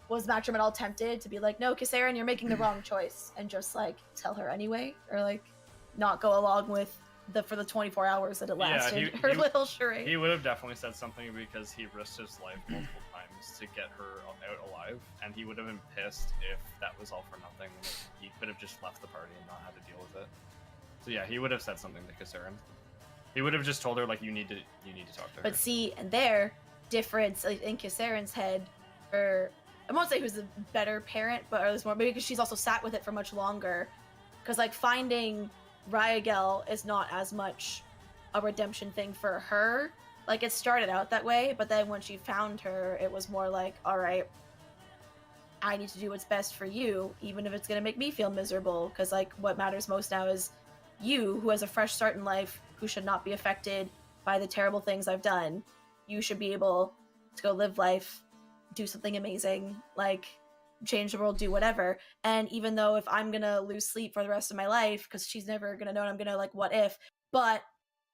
was Matchroom at all tempted to be like, no, Kisaren, you're making the wrong choice, and just like tell her anyway, or like not go along with for the 24 hours that it lasted, her little charade? He would have definitely said something because he risked his life multiple times to get her out alive, and he would have been pissed if that was all for nothing. He could have just left the party and not had to deal with it. So yeah, he would have said something to Kasarin. He would have just told her like, you need to talk to her. But see, and their difference in Kasarin's head, or I won't say who's a better parent, but at least more, maybe because she's also sat with it for much longer. Because like finding Ryagel is not as much a redemption thing for her. Like it started out that way, but then when she found her, it was more like, all right, I need to do what's best for you, even if it's gonna make me feel miserable. Because like what matters most now is you, who has a fresh start in life, who should not be affected by the terrible things I've done. You should be able to go live life, do something amazing, like change the world, do whatever. And even though if I'm gonna lose sleep for the rest of my life, because she's never gonna know, and I'm gonna like, what if? But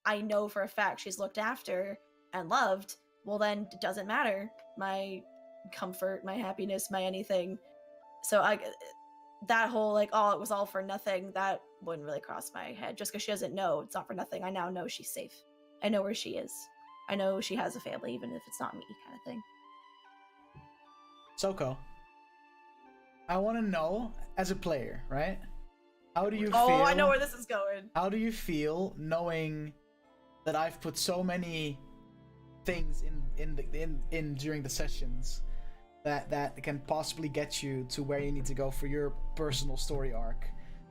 I know for a fact she's looked after and loved, well then it doesn't matter. My comfort, my happiness, my anything. So that whole like, oh, it was all for nothing, that wouldn't really cross my head. Just because she doesn't know it's not for nothing, I now know she's safe. I know where she is. I know she has a family, even if it's not me, kind of thing. Soko, I want to know, as a player, right? How do you feel? Oh, I know where this is going. How do you feel knowing that I've put so many things in during the sessions that can possibly get you to where you need to go for your personal story arc,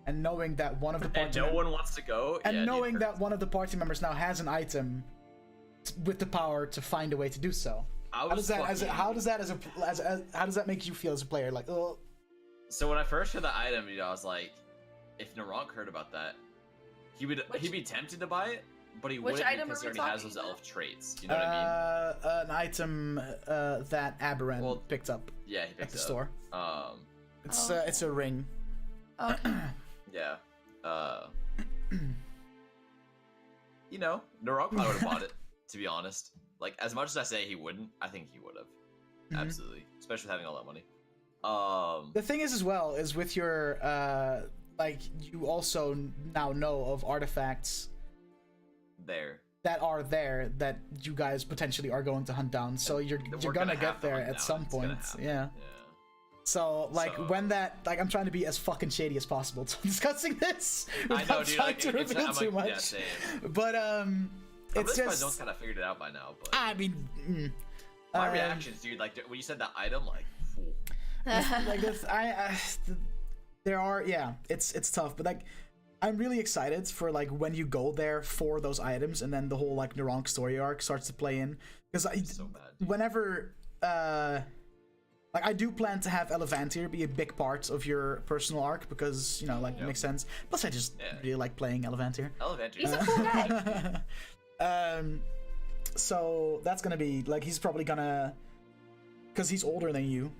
and knowing that one of the party and no one wants to go, and knowing that one of the party members now has an item with the power to find a way to do so? How does that make you feel as a player? Like, oh. So when I first heard the item, I was like, if LauraK heard about that, he'd be tempted to buy it, but he wouldn't because he already has those elf traits. You know what I mean? An item that Aberran picked up. Yeah, he picked at the store. It's a ring. Okay. Yeah. You know, LauraK probably would have bought it. To be honest, like as much as I say he wouldn't, I think he would have. Absolutely, especially with having all that money. The thing is, as well, is with your like you also now know of artifacts that are there that you guys potentially are going to hunt down. So you're gonna get there at some point. Yeah. So like when that, like, I'm trying to be as fucking shady as possible discussing this without trying to reveal too much. Yeah, same. But it's just don't kind of figured it out by now. But I mean, my reactions, dude, like when you said that item, like, like this, there are, yeah, it's tough, but like I'm really excited for like when you go there for those items, and then the whole like LauraK story arc starts to play in, because so bad, whenever like I do plan to have Elevantir be a big part of your personal arc, because you know, like, it makes sense. Plus I just really like playing Elevantir. He's a cool guy. So that's gonna be like, he's probably gonna, because he's older than you,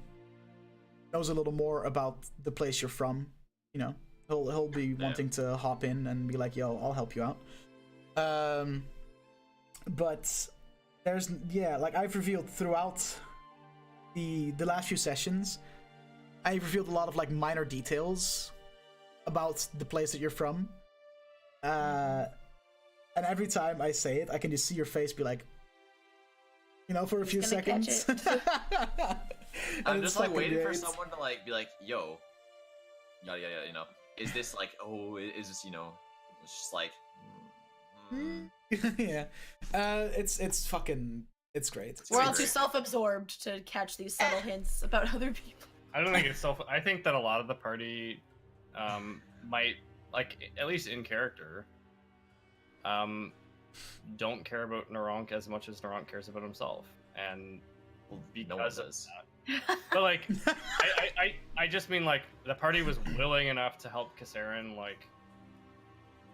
knows a little more about the place you're from, you know, he'll be wanting to hop in and be like, yo, I'll help you out. But there's, like I've revealed throughout the last few sessions, I revealed a lot of like minor details about the place that you're from, and every time I say it, I can just see your face be like, you know, for a few seconds. I'm just like waiting for someone to like be like, yo, yada yada yada, you know, is this like, oh, is this, you know, it's just like, yeah, it's fucking, it's great. We're all too self-absorbed to catch these subtle hints about other people. I don't think it's I think that a lot of the party might, like, at least in character, don't care about LauraK as much as LauraK cares about himself, and because of that. But like, I just mean like the party was willing enough to help Kasarin like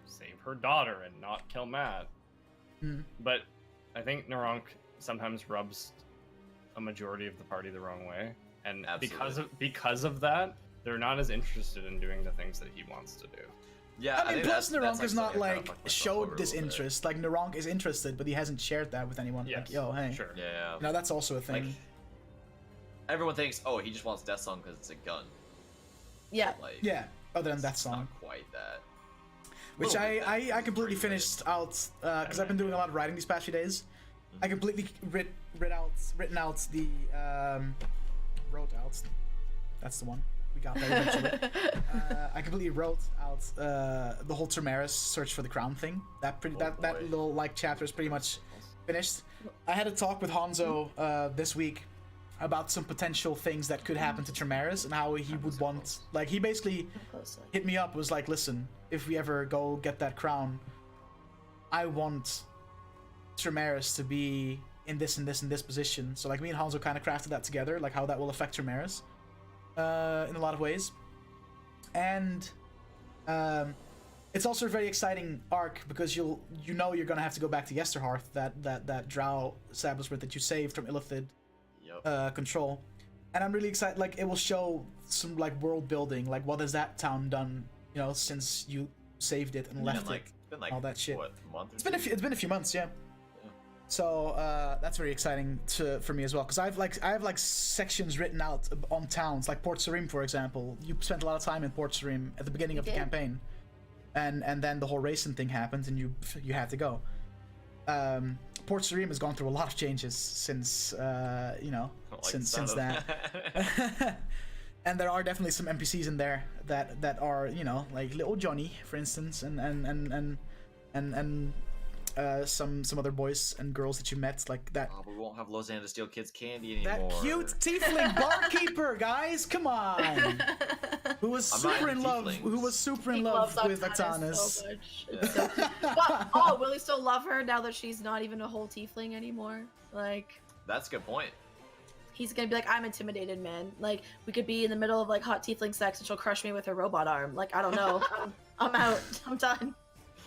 save her daughter and not kill Matt. But I think LauraK sometimes rubs a majority of the party the wrong way, and because of that, they're not as interested in doing the things that he wants to do. Yeah, I mean, plus LauraK is not like kind of showed this interest. Like LauraK is interested, but he hasn't shared that with anyone. Yes, like, yo, hey, sure, yeah. Now that's also a thing. Like, everyone thinks, oh, he just wants Death Song because it's a gun. Yeah. Like, yeah. Other than that song. Not quite that. Which I completely finished out because I've been doing a lot of writing these past few days, I completely written out the wrote out. That's the one. We got there eventually. I completely wrote out the whole Tremaris search for the crown thing. That little like chapter is pretty much finished. I had a talk with Hanzo this week about some potential things that could happen to Tremaris and how he would want. Like he basically hit me up, was like, listen, if we ever go get that crown, I want Tremaris to be in this and this and this position. So like me and Hanzo kind of crafted that together, like how that will affect Tremaris in a lot of ways. And it's also a very exciting arc because you're gonna have to go back to Yesterhearth, that Drow establishment that you saved from Illithid control. And I'm really excited. Like it will show some like world building. Like what has that town done? You know, since you saved it and left it. Been like all that shit. What, a month or it's been a few months, yeah. So that's very exciting for me as well, because I have like sections written out on towns, like Port Sarim, for example. You spent a lot of time in Port Sarim at the beginning of the campaign, and then the whole racing thing happened, and you had to go. Port Sarim has gone through a lot of changes since since that. And there are definitely some NPCs in there that are, like little Johnny, for instance, and some other boys and girls that you met like that. Oh, we won't have Lausanne to steal kids' candy anymore. That cute tiefling barkeeper, guys, come on. Who was super in love with Octanas. So much. But, will he still love her now that she's not even a whole tiefling anymore? Like, that's a good point. He's gonna be like, I'm intimidated, man. Like, we could be in the middle of like hot tiefling sex and she'll crush me with her robot arm. Like, I don't know. I'm out. I'm done.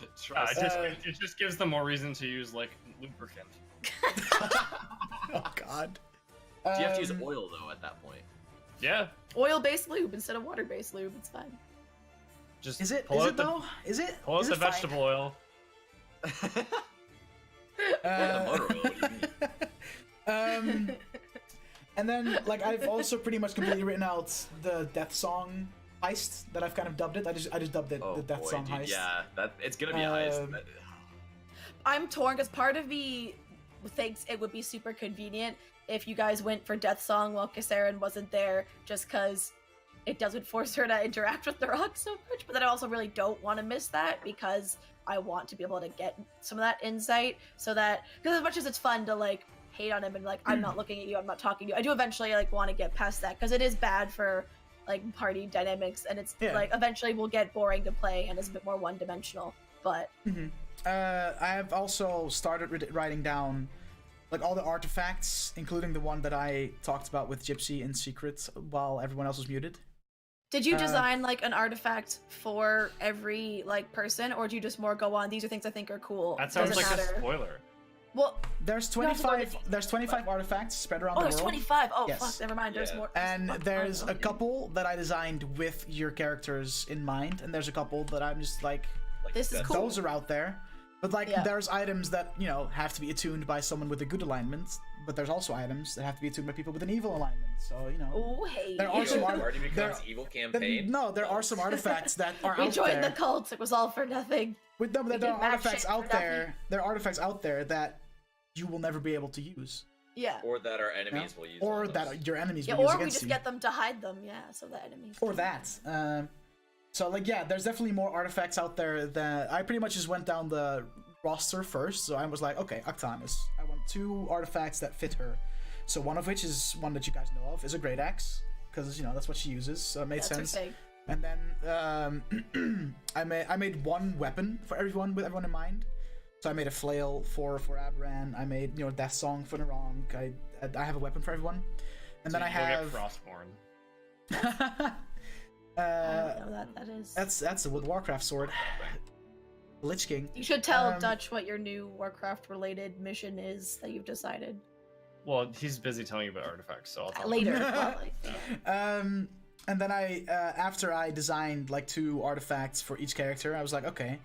It just gives them more reason to use like lubricant. Oh God. Do you have to use oil though at that point? Yeah. Oil-based lube instead of water-based lube. It's fine. Just is it though? Is it? Pull out the vegetable oil. Motor oil. What do you mean? And then like I've also pretty much completely written out the Death Song heist that I've kind of dubbed it. I just dubbed it the Death Song heist. Yeah, it's gonna be a heist. I'm torn because part of me thinks it would be super convenient if you guys went for Death Song while Kisaren wasn't there, just because it doesn't force her to interact with the rock so much. But then I also really don't want to miss that because I want to be able to get some of that insight, so that, because as much as it's fun to like hate on him and like I'm not looking at you, I'm not talking to you, I do eventually like want to get past that because it is bad for like party dynamics, and it's like eventually will get boring to play and is a bit more one-dimensional. But I have also started writing down like all the artifacts, including the one that I talked about with Gypsy in secret while everyone else was muted. Did you design like an artifact for every like person, or do you just more go on, these are things I think are cool? That sounds like a spoiler. Well, there's 25 artifacts spread around the world. Oh, there's 25. Oh, yes. Fuck, never mind. There's more. And there's a couple that I designed with your characters in mind, and there's a couple that I'm just like this is cool. Those are out there. But like there's items that, have to be attuned by someone with a good alignment, but there's also items that have to be attuned by people with an evil alignment. So, Oh, hey. There are some Party becomes evil campaign. there are some artifacts that are out there. We joined the cult. It was all for nothing. With them, there are artifacts out there. There are artifacts out there that you will never be able to use. Yeah. Or that our enemies will use. Or that your enemies will use against you. Or we just get them to hide them, so the enemies. Or that. So, like, there's definitely more artifacts out there that I pretty much just went down the roster first. So I was like, okay, Octanas, I want 2 artifacts that fit her. So one of which is one that you guys know of, is a Great Axe, because, that's what she uses, so it made sense. And then I made one weapon for everyone, with everyone in mind. So I made a flail for Abran. I made Death Song for Narong. I have a weapon for everyone, and then I have Frostborn. I don't know that is. That's a Warcraft sword. Lich King. You should tell Dutch what your new Warcraft related mission is that you've decided. Well, he's busy telling you about artifacts, so I'll tell later. And then after I designed like 2 artifacts for each character, I was like, okay,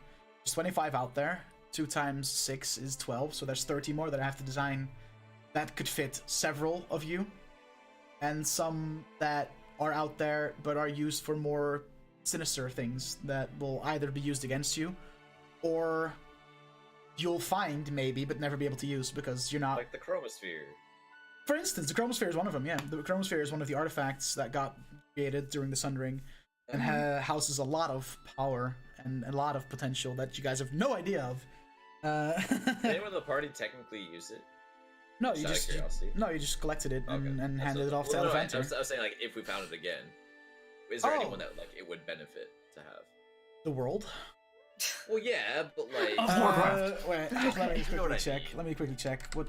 there's 25 out there. 2 times 6 is 12, so there's 30 more that I have to design that could fit several of you, and some that are out there but are used for more sinister things that will either be used against you or you'll find maybe, but never be able to use because you're not. Like the chromosphere. For instance, the chromosphere is one of them. Yeah, the chromosphere is one of the artifacts that got created during the Sundering, and houses a lot of power and a lot of potential that you guys have no idea of. Did anyone in the party technically use it? No, you just collected it and handed it off to Elementor. I was saying, like, if we found it again, is there anyone that like it would benefit to have? The world. Well, yeah, but like. Wait, let me quickly check. What?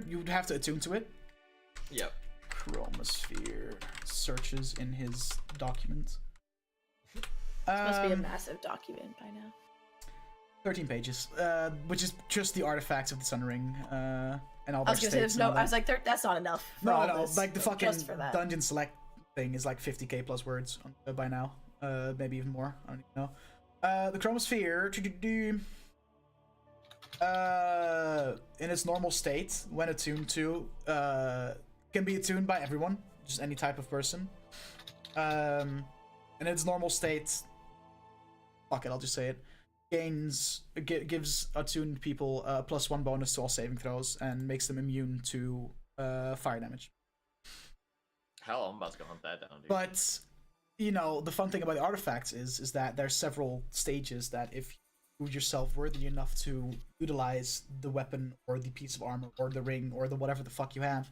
You'd have to attune to it. Yep. Chromosphere searches in his document. This must be a massive document by now. 13 pages, which is just the artifacts of the Sun Ring, and all. I was gonna say there's no. I was like, that's not enough. No. Like the fucking Dungeon Select thing is like 50k plus words by now, maybe even more. I don't even know. The Chromosphere, in its normal state, when attuned to, can be attuned by everyone, just any type of person. In its normal state, fuck it, I'll just say it. Gives attuned people a +1 bonus to all saving throws and makes them immune to fire damage. Hell, I'm about to go hunt that down, dude. But you know, the fun thing about the artifacts is that there's several stages that if you prove yourself worthy enough to utilize the weapon or the piece of armor or the ring or the whatever the fuck you have,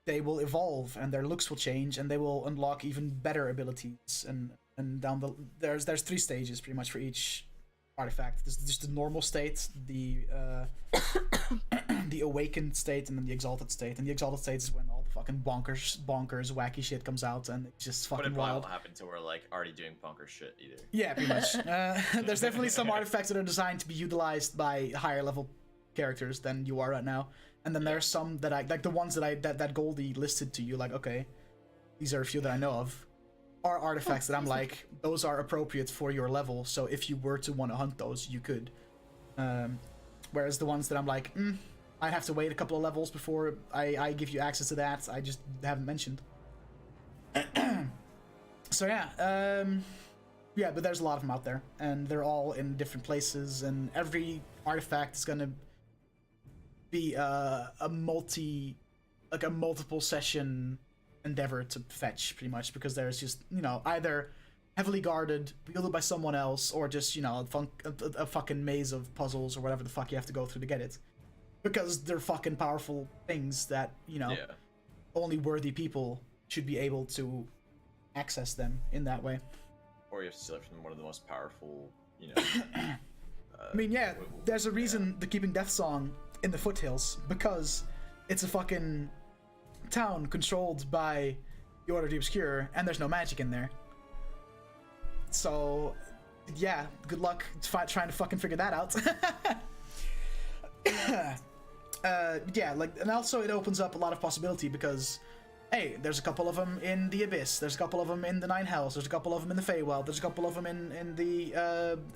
they will evolve and their looks will change and they will unlock even better abilities and down the there's 3 stages pretty much for each artifact. There's just the normal state, the the awakened state, and then the exalted state. And the exalted state is when all the fucking bonkers wacky shit comes out and it's just fucking wild. But it happen to we're like already doing bonkers shit either. Yeah, pretty much. There's definitely some artifacts that are designed to be utilized by higher level characters than you are right now. And then there's some that I like, the ones that Goldie listed to you, like, okay, these are a few that I know of, are artifacts that I'm like, those are appropriate for your level, so if you were to want to hunt those, you could. Whereas the ones that I'm like, I'd have to wait a couple of levels before I give you access to that, I just haven't mentioned. So yeah, yeah, but there's a lot of them out there, and they're all in different places, and every artifact is gonna be a multiple session endeavor to fetch, pretty much, because there's just, you know, either heavily guarded, wielded by someone else, or just, you know, a fucking maze of puzzles or whatever the fuck you have to go through to get it. Because they're fucking powerful things that, you know, only worthy people should be able to access them in that way. Or you have to select from one of the most powerful, you know... I mean, yeah, there's a reason the Keeping Death Song in the foothills, because it's a fucking town controlled by the Order of the Obscure, and there's no magic in there. So, yeah, good luck trying to fucking figure that out. Yeah, like, and also it opens up a lot of possibility because, hey, there's a couple of them in the Abyss, there's a couple of them in the Nine Hells, there's a couple of them in the Feywild, there's a couple of them in the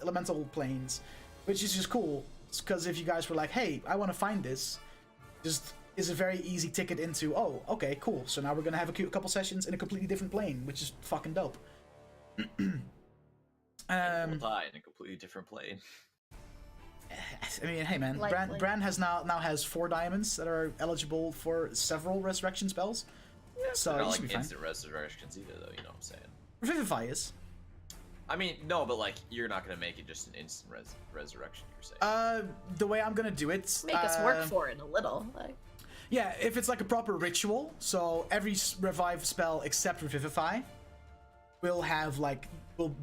Elemental Planes, which is just cool, because if you guys were like, hey, I want to find this, just is a very easy ticket into, oh, okay, cool, so now we're gonna have a couple sessions in a completely different plane, which is fucking dope. We'll die in a completely different plane. I mean, hey man, Bran has now has 4 diamonds that are eligible for several resurrection spells. Yeah, so not you like should be fine. Instant resurrections either, though. You know what I'm saying? Revivify is. I mean, no, but like you're not gonna make it just an instant resurrection. You're saying? The way I'm gonna do it, make us work for it a little, like. Yeah, if it's like a proper ritual, so every revive spell except Revivify will have like.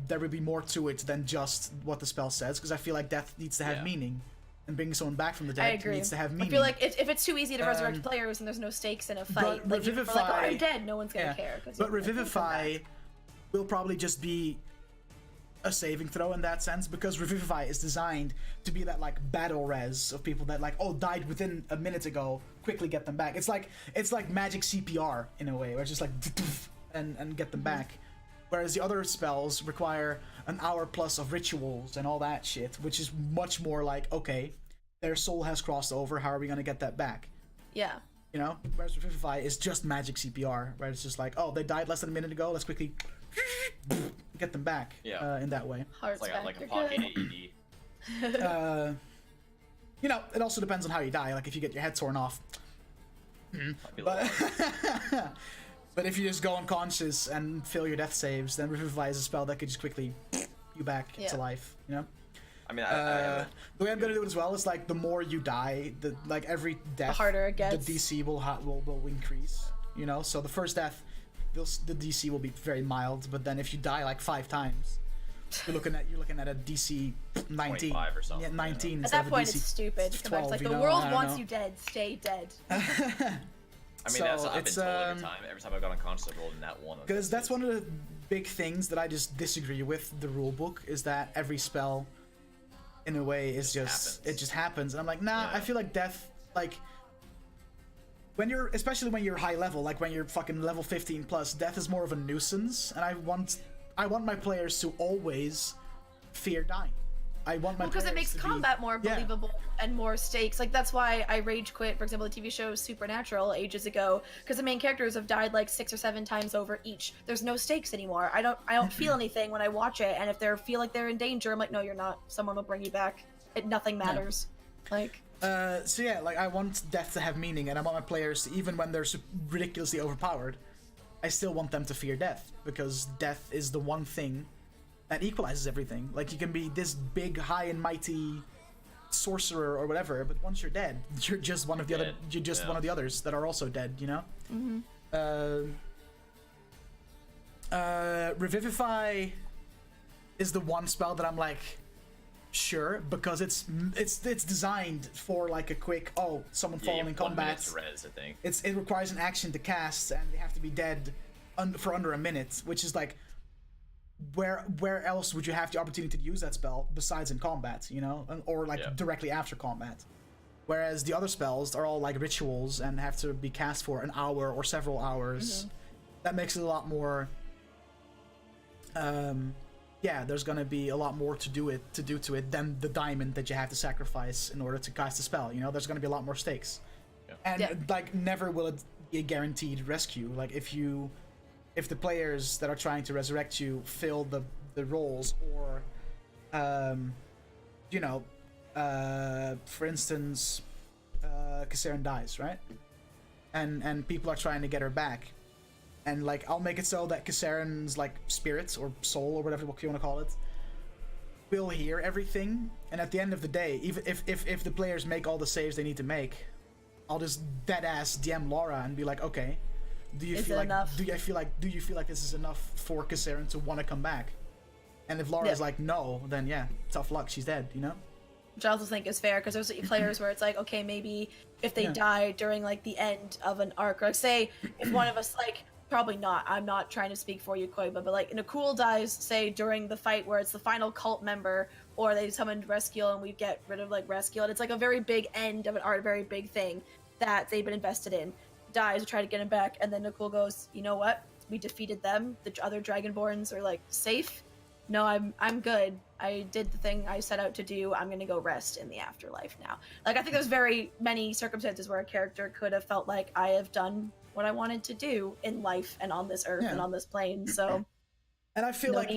There will be more to it than just what the spell says, because I feel like death needs to have meaning, and bringing someone back from the dead needs to have meaning. I feel like if it's too easy to resurrect players and there's no stakes in a fight, like, Revivify, like, oh, I'm dead, no one's gonna care. But Revivify will probably just be a saving throw in that sense, because Revivify is designed to be that like battle res of people that like, oh, died within a minute ago, quickly get them back. It's like magic CPR in a way, where it's just like and get them back. Whereas the other spells require an hour plus of rituals and all that shit, which is much more like, okay, their soul has crossed over, how are we gonna get that back? Yeah. You know? Whereas Revivify is just magic CPR, where it's just like, oh, they died less than a minute ago, let's quickly get them back. In that way. Hearts It's back. like a You're pocket good. AED. You know, it also depends on how you die. Like if you get your head torn off. Might be a But little but if you just go unconscious and fail your death saves, then Revivify is a spell that could just quickly you back to life. You know. I mean, The way I'm gonna do it as well is like the more you die, the like every death, The harder it gets. the DC will increase. You know, so the first death, the DC will be very mild, but then if you die like 5 times, you're looking at a DC 19 25 or something. Yeah, 19. At instead that of a point, DC it's stupid. 12, Like you the know? world I don't wants know. you dead. Stay dead. I mean, So that's what I've been it's, told every time. Every time I've got unconscious, I've rolled in that one. Because that's one of the big things that I just disagree with the rule book is that every spell, in a way, is just happens. it just happens. And I'm like, nah. Yeah. I feel like death, like especially when you're high level, like when you're fucking level 15 plus, death is more of a nuisance. And I want my players to always fear dying. I want my Because it players makes to be- combat more Yeah. believable and more stakes. Like that's why I rage quit, for example, the TV show Supernatural ages ago, because the main characters have died like 6 or 7 times over each. There's no stakes anymore. I don't feel anything when I watch it, and if they feel like they're in danger, I'm like, no, you're not. Someone will bring you back. Nothing matters. Like. So yeah, like I want death to have meaning, and I want my players to, even when they're ridiculously overpowered, I still want them to fear death, because death is the one thing that equalizes everything. Like you can be this big, high and mighty sorcerer or whatever, but once you're dead, you're just one of the other. You're just one of the others that are also dead. You know. Revivify is the one spell that I'm like, sure, because it's designed for like a quick someone falling in combat. Res, I think. It requires an action to cast, and they have to be dead for under a minute, which is like, where else would you have the opportunity to use that spell besides in combat, you know, or like directly after combat? Whereas the other spells are all like rituals and have to be cast for an hour or several hours. That makes it a lot more. There's gonna be a lot more to do to it than the diamond that you have to sacrifice in order to cast a spell. You know, there's gonna be a lot more stakes, and like never will it be a guaranteed rescue. Like if the players that are trying to resurrect you fill the roles, or for instance, Kassarin dies, right? And people are trying to get her back. And like I'll make it so that Kassarin's like spirit or soul or whatever you want to call it will hear everything, and at the end of the day, even if the players make all the saves they need to make, I'll just dead ass DM Laura and be like, okay, do you feel like this is enough for Kassarin to want to come back? And if Laura's like no, then yeah, tough luck, she's dead, you know? Which I also think is fair, because there's players where it's like, okay, maybe if they die during like the end of an arc, like say if one of us like. Probably not. I'm not trying to speak for you, Koiba, but like Nakul dies, say, during the fight where it's the final cult member, or they summon Rescue and we get rid of like Rescue, and it's like a very big end of an art, very big thing that they've been invested in. Dies, we try to get him back, and then Nakul goes, you know what? We defeated them. The other Dragonborns are like safe. No, I'm good. I did the thing I set out to do. I'm gonna go rest in the afterlife now. Like I think there's very many circumstances where a character could have felt like I have done what I wanted to do in life and on this earth and on this plane. So, and I feel and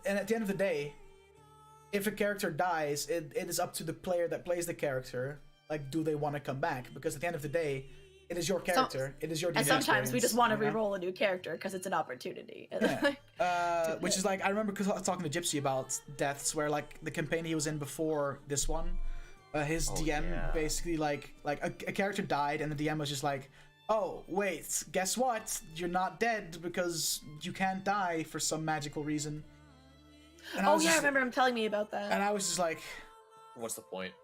at the end of the day, if a character dies, it is up to the player that plays the character. Like, do they want to come back? Because at the end of the day, it is your character. It is your. And sometimes we just want to re-roll a new character because it's an opportunity. Which is like I remember talking to Gypsy about deaths, where like the campaign he was in before this one. His DM basically like a character died, and the DM was just like, oh wait, guess what, you're not dead because you can't die for some magical reason. And I remember him telling me about that. And I was just like, what's the point?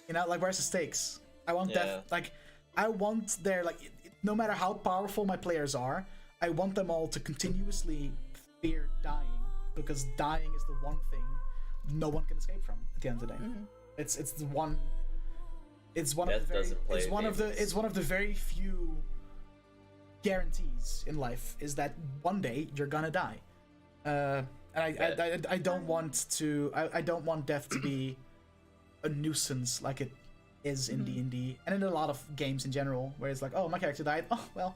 You know, like where's the stakes? I want death. Like I want their like no matter how powerful my players are, I want them all to continuously fear dying, because dying is the one thing no one can escape from at the end of the day. It's one of the very few guarantees in life, is that one day you're gonna die. And I don't want death to be a nuisance like it is in D&D and in a lot of games in general, where it's like, oh, my character died. Oh well,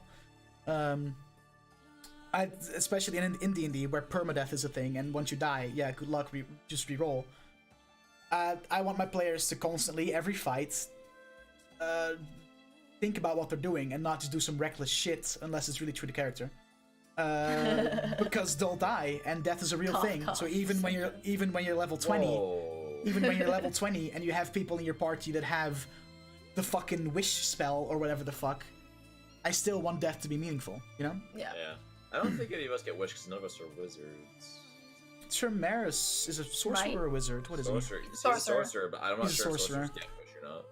especially in D&D where permadeath is a thing, and once you die, yeah, good luck, just re-roll. I want my players to constantly, every fight, think about what they're doing and not just do some reckless shit unless it's really true to character. Because they'll die, and death is a real thing. So even when you're level 20, even when you're level 20 and you have people in your party that have the fucking wish spell or whatever the fuck, I still want death to be meaningful, you know? Yeah. I don't think any of us get wish because none of us are wizards. Tremaris is a sorcerer or a wizard. What is he? He's a sorcerer, but I'm not sure if sorcerers get wish or not.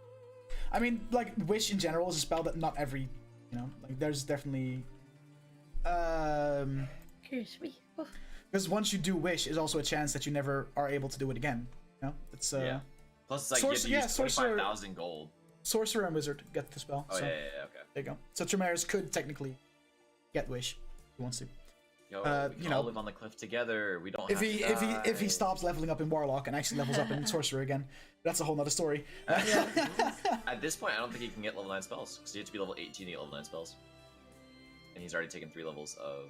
I mean, like, wish in general is a spell that not every, you know, like, there's definitely... Because once you do wish, is also a chance that you never are able to do it again. You know, it's yeah. Plus, it's like you have to use 25,000 gold. Sorcerer and wizard get the spell. Oh so, yeah, okay. There you go. So Tremaris could technically get wish if he wants to. Yo, we can all live on the cliff together. We don't. If he stops leveling up in Warlock and actually levels up in Sorcerer again, that's a whole nother story. At this point, I don't think he can get level 9 spells because you have to be level 18 to get level 9 spells, and he's already taken 3 levels of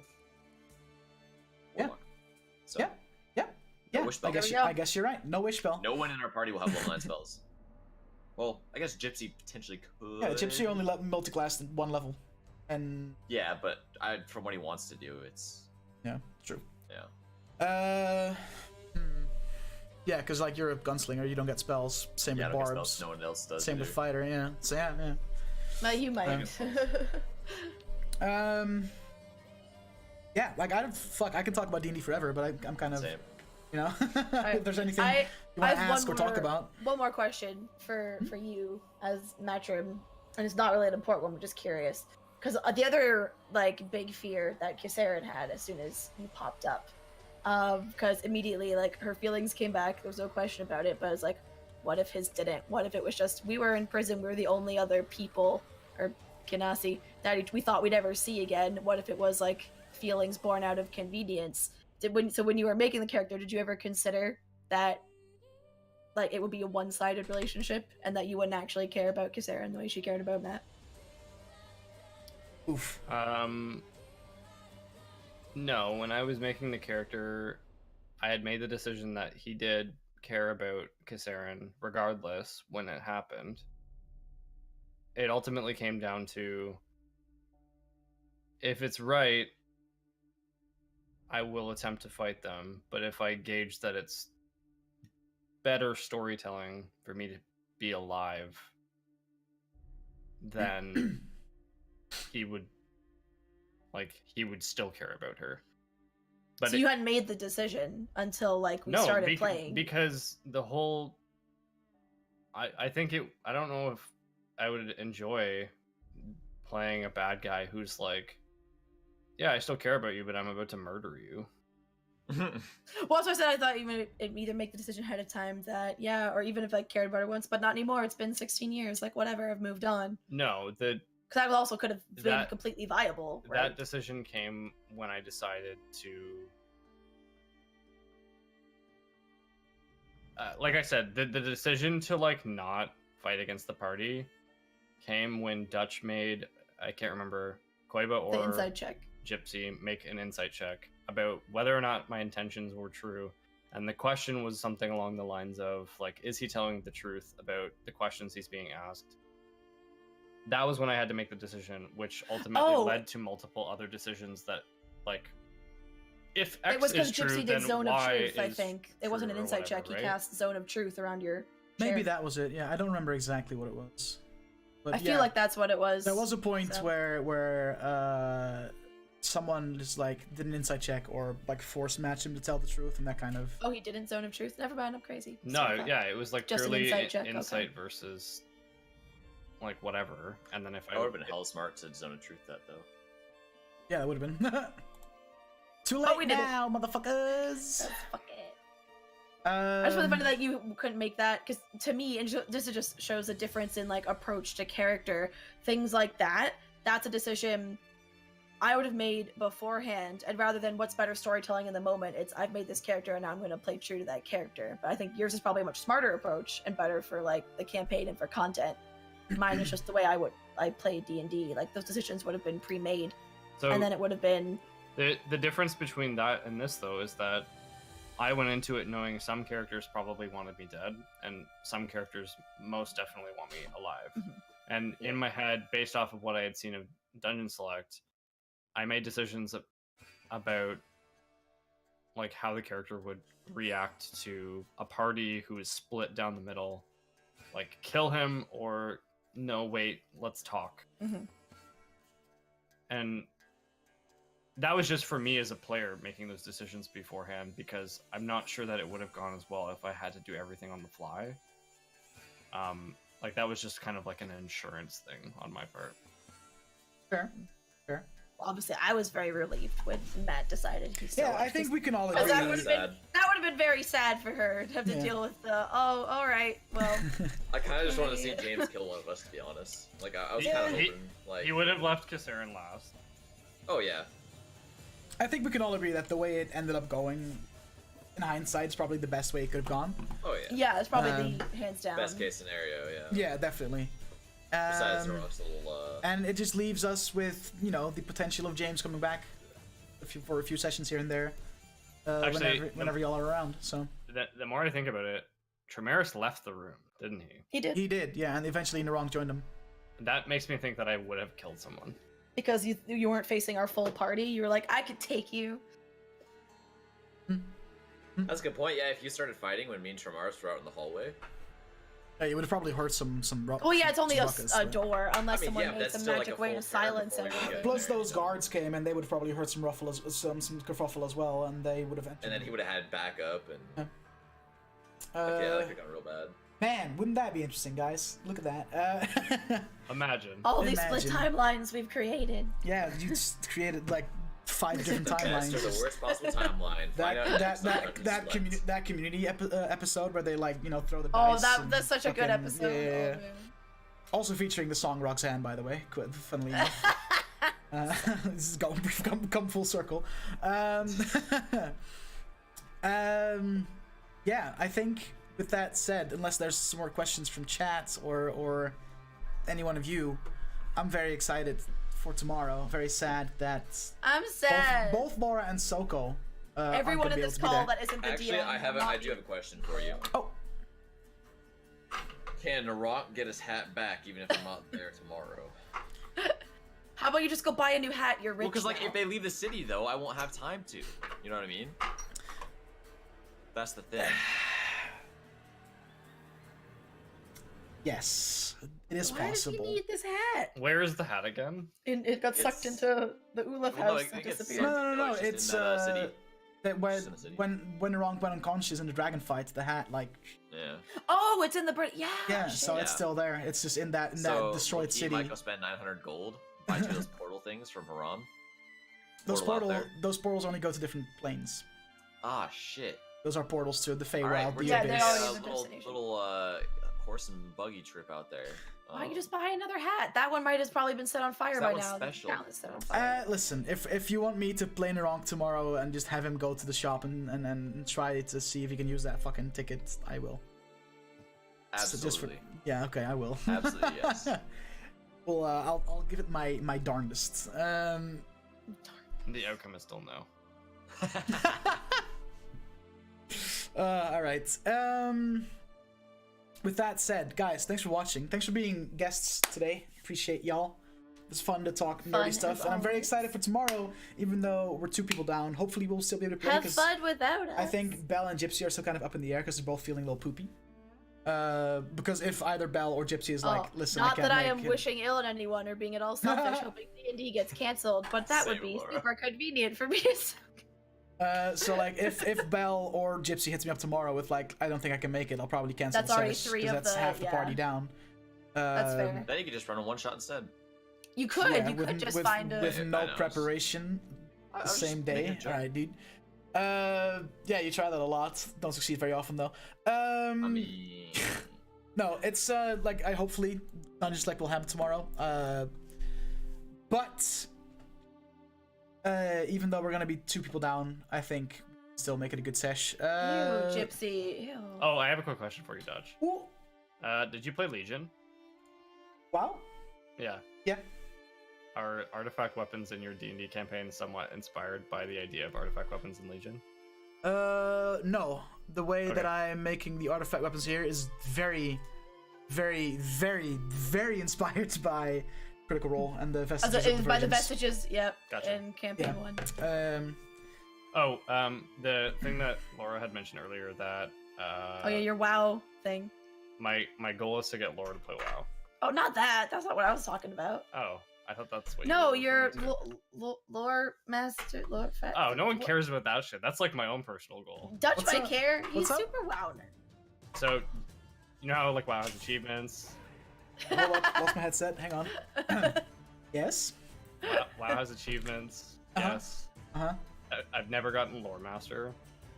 Warlock. So, yeah. No wish spell. I guess you're right. No wish spell. No one in our party will have level 9 spells. Well, I guess Gypsy potentially could. Yeah, Gypsy only multi-classed at 1 level, and yeah, but from what he wants to do, it's true. Yeah. Yeah, because like you're a gunslinger, you don't get spells. Same with barbs. No one else does. Same with fighter. Yeah. So yeah. Well, you might. Yeah, like I can talk about D&D forever, but I'm kind of Same. You know, if there's anything you want to ask or talk about. One more question for you as Matrim, and it's not really an important one. I'm just curious because the other like big fear that Kisaren had as soon as you popped up, because immediately like her feelings came back. There was no question about it. But it's like, what if his didn't? What if it was just we were in prison? We were the only other people or Kinasi that we thought we'd ever see again. What if it was like feelings born out of convenience? When you were making the character, did you ever consider that like it would be a one-sided relationship and that you wouldn't actually care about Kisaren the way she cared about Matt? Oof. No, when I was making the character, I had made the decision that he did care about Kisaren regardless when it happened. It ultimately came down to if it's right, I will attempt to fight them, but if I gauge that it's better storytelling for me to be alive, then he would still care about her. But so you hadn't made the decision until like we started playing. Because the whole I don't know if I would enjoy playing a bad guy who's like, yeah, I still care about you, but I'm about to murder you. Well, as I said, I thought you would either make the decision ahead of time that, yeah, or even if I cared about her once, but not anymore. It's been 16 years. Like, whatever, I've moved on. No, because that also could have been completely viable. Right? That decision came when I decided to... like I said, the decision to, like, not fight against the party came when Dutch made, I can't remember, Koiba or... the inside check. Gypsy make an insight check about whether or not my intentions were true, and the question was something along the lines of like, is he telling the truth about the questions he's being asked? That was when I had to make the decision, which ultimately led to multiple other decisions that, like, if X it was is true, Gypsy then did Zone Y of Truth, I think. It wasn't an insight check. Right? He cast Zone of Truth around your chair. Maybe that was it. Yeah, I don't remember exactly what it was. But I feel like that's what it was. There was a point where someone just like did an insight check or like force match him to tell the truth, and that kind of... Oh, he didn't Zone of Truth? Never mind, I'm crazy. No, yeah, it was like just purely an insight versus like whatever. And then if I would have been hella smart to Zone of Truth that though. Yeah, that would have been too late now, motherfuckers. Fuck it. I just really funny that you couldn't make that, because to me, and this just shows a difference in like approach to character. Things like that, that's a decision I would have made beforehand, and rather than what's better storytelling in the moment, it's I've made this character and now I'm going to play true to that character. But I think yours is probably a much smarter approach and better for like the campaign and for content. Mine is just the way I play D&D. Like those decisions would have been pre-made, and then it would have been The difference between that and this, though, is that I went into it knowing some characters probably wanted me dead, and some characters most definitely want me alive. And in my head, based off of what I had seen of Dungeon Select, I made decisions about like how the character would react to a party who is split down the middle, like kill him or no, wait, let's talk. And that was just for me as a player making those decisions beforehand, because I'm not sure that it would have gone as well if I had to do everything on the fly. Like that was just kind of like an insurance thing on my part. Fair. Obviously, I was very relieved when Matt decided he still. Yeah, I think we can all agree. That would have been very sad for her to have to deal with the. Oh, all right, well. I kind of just wanted to see James kill one of us, to be honest. Like I was kind of hoping, like he would have left Haran last. Oh yeah. I think we can all agree that the way it ended up going, in hindsight, is probably the best way it could have gone. Oh yeah. Yeah, it's probably the hands down. Best case scenario, yeah. Yeah, definitely. Besides NaRock's little. And it just leaves us with, you know, the potential of James coming back for a few sessions here and there, Actually, whenever y'all are around. So the more I think about it, Tremaris left the room, didn't he? He did. He did, yeah, and eventually NaRock joined him. That makes me think that I would have killed someone. Because you weren't facing our full party. You were like, I could take you. That's a good point. Yeah, if you started fighting when me and Tremaris were out in the hallway. Yeah, you would have probably heard some Well, yeah, it's only a ruckus, door, unless I mean, someone made some magic way to silence everything. Plus, those guards came, and they would have probably heard some kerfuffle as well, and they would have entered. And then he would have had backup, and yeah, that could have gone real bad. Man, wouldn't that be interesting, guys? Look at that. Imagine. All these split timelines we've created. Yeah, you just created like 5 different timelines. The best or the worst possible timeline. That community episode where they like throw the dice. Oh, that's such a good episode. Yeah. Also featuring the song Roxanne, by the way. Funnily enough. This is come full circle. Yeah, I think with that said, unless there's some more questions from chat or any one of you, I'm very excited for tomorrow. Very sad that I'm sad. Both Laura and Soko. Everyone in this call that isn't the Actually, DM. I do have a question for you. Oh. Can NaRock get his hat back even if I'm not there tomorrow? How about you just go buy a new hat? You're rich. Well, because like now. if they leave the city though, I won't have time to. You know what I mean? That's the thing. Yes, it is Why possible. Why does he need this hat? Where is the hat again? It got sucked into the Ulaf house and disappeared. No. It's that when NaRock went unconscious in the dragon fight, the hat Yeah. Oh, it's in the yeah. Yeah, so it's still there. It's just in that destroyed city. Might go spend 900 gold buy those portal things from Haran. Those portals only go to different planes. Ah shit. Those are portals to the Feywild. Right, the they're Abyss. little horse and buggy trip out there. Why don't you just buy another hat? That one might have probably been set on fire by now. Special. Set on fire. Listen, if you want me to play NaRock tomorrow and just have him go to the shop and try to see if he can use that fucking ticket, I will. Absolutely. Okay, I will. Absolutely, yes. Well, I'll give it my darndest. The outcome is still no. All right. With that said, guys, thanks for watching. Thanks for being guests today. Appreciate y'all. It was fun to talk nerdy stuff, and I'm very excited for tomorrow. Even though we're 2 people down, hopefully we'll still be able to play. Have fun without us. I think Belle and Gypsy are still kind of up in the air because they're both feeling a little poopy. Because if either Belle or Gypsy is like, listen, not that I am wishing ill on anyone or being at all selfish, hoping D&D gets canceled, but that would be super convenient for me. So like if Belle or Gypsy hits me up tomorrow with I don't think I can make it, I'll probably cancel that's the already session, 3 of that's half the party down. That's fair. Then you could just run a one shot instead. You could. You could just find a with no preparation the same day. All right, dude. Yeah, you try that a lot. Don't succeed very often though. I mean, no, it's I hopefully Dungeon Select will happen tomorrow. But even though we're gonna be 2 people down, I think still make it a good sesh. Ew, Gypsy. Ew. Oh, I have a quick question for you, Dodge. Ooh. Did you play Legion? Wow. Yeah. Yeah. are artifact weapons in your D&D campaign somewhat inspired by the idea of artifact weapons in Legion? No. The way that Okay. I'm making the artifact weapons here is very, very, very, very inspired by Critical Role and the vestiges of the By the versions. vestiges, yep. Gotcha. In campaign one. The thing that Laura had mentioned earlier that Oh yeah, your WoW thing. my goal is to get Laura to play WoW. Oh, not that. That's not what I was talking about. Oh, I thought that's what. No, you were your referring to. lore master, lore. Oh, no one cares about that shit. That's like my own personal goal. Dutch What's might up? care. He's What's up? super WoW nerd. So, you know how like WoW has achievements. Hold up, lost my headset. Hang on. Yes. WoW has achievements. Uh-huh. Yes. Uh-huh. I've never gotten Lore Master.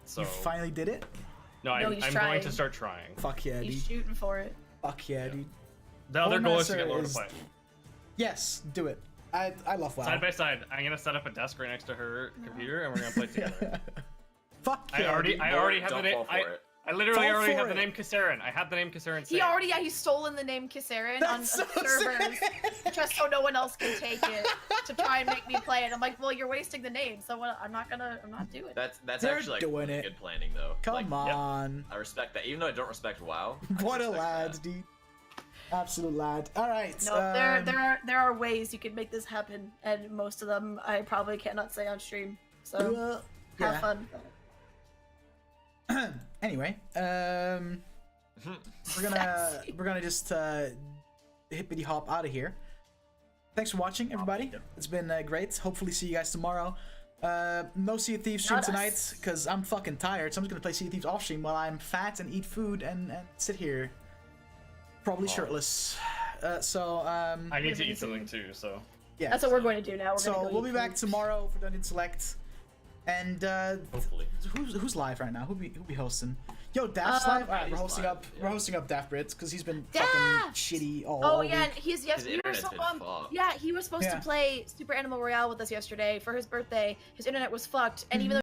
So You finally did it? no, No, I'm he's going trying. to start trying. Fuck yeah, dude. He's shooting for it. Fuck yeah, dude. The other Lore goal is to Master get Lore is- to play. Yes, do it. I love WoW. Side by side, I'm gonna set up a desk right next to her computer, and we're gonna play together. Fuck I yeah, already dude. have the Don't name. fall for it. I literally Fall already for have the it. name Kasarin. I had the name Kasarin. He already, he's stolen the name Kisaren on That's so servers sick. just so no one else can take it to try and make me play it. I'm like, well, you're wasting the name, so I'm not doing it. That's They're actually like doing really it. good planning though. Come Like, on. I respect that, even though I don't respect WoW. I What a respect lad, that. dude. Absolute lad. All right. No, there are ways you can make this happen, and most of them I probably cannot say on stream. So have yeah. fun. Anyway, we're gonna just hippity hop out of here. Thanks for watching, everybody. It's been great. Hopefully, see you guys tomorrow. No Sea of Thieves stream Not us. tonight because I'm fucking tired. So I'm just gonna play Sea of Thieves off stream while I'm fat and eat food and sit here, probably shirtless. I need to eat something too, so. Yeah. That's what we're going to do now. We're So gonna go we'll eat be back food. tomorrow for Dungeon Select. And Hopefully. who's live right now? Who be hosting? Yo, Daft's live. All right, he's we're hosting live, up. yeah. We're hosting up Daft Brits because he's been Daft! fucking shitty all Oh week. yeah, and we were internet's so been fucked. yeah, he was supposed Yeah. to play Super Animal Royale with us yesterday for his birthday. His internet was fucked, and even though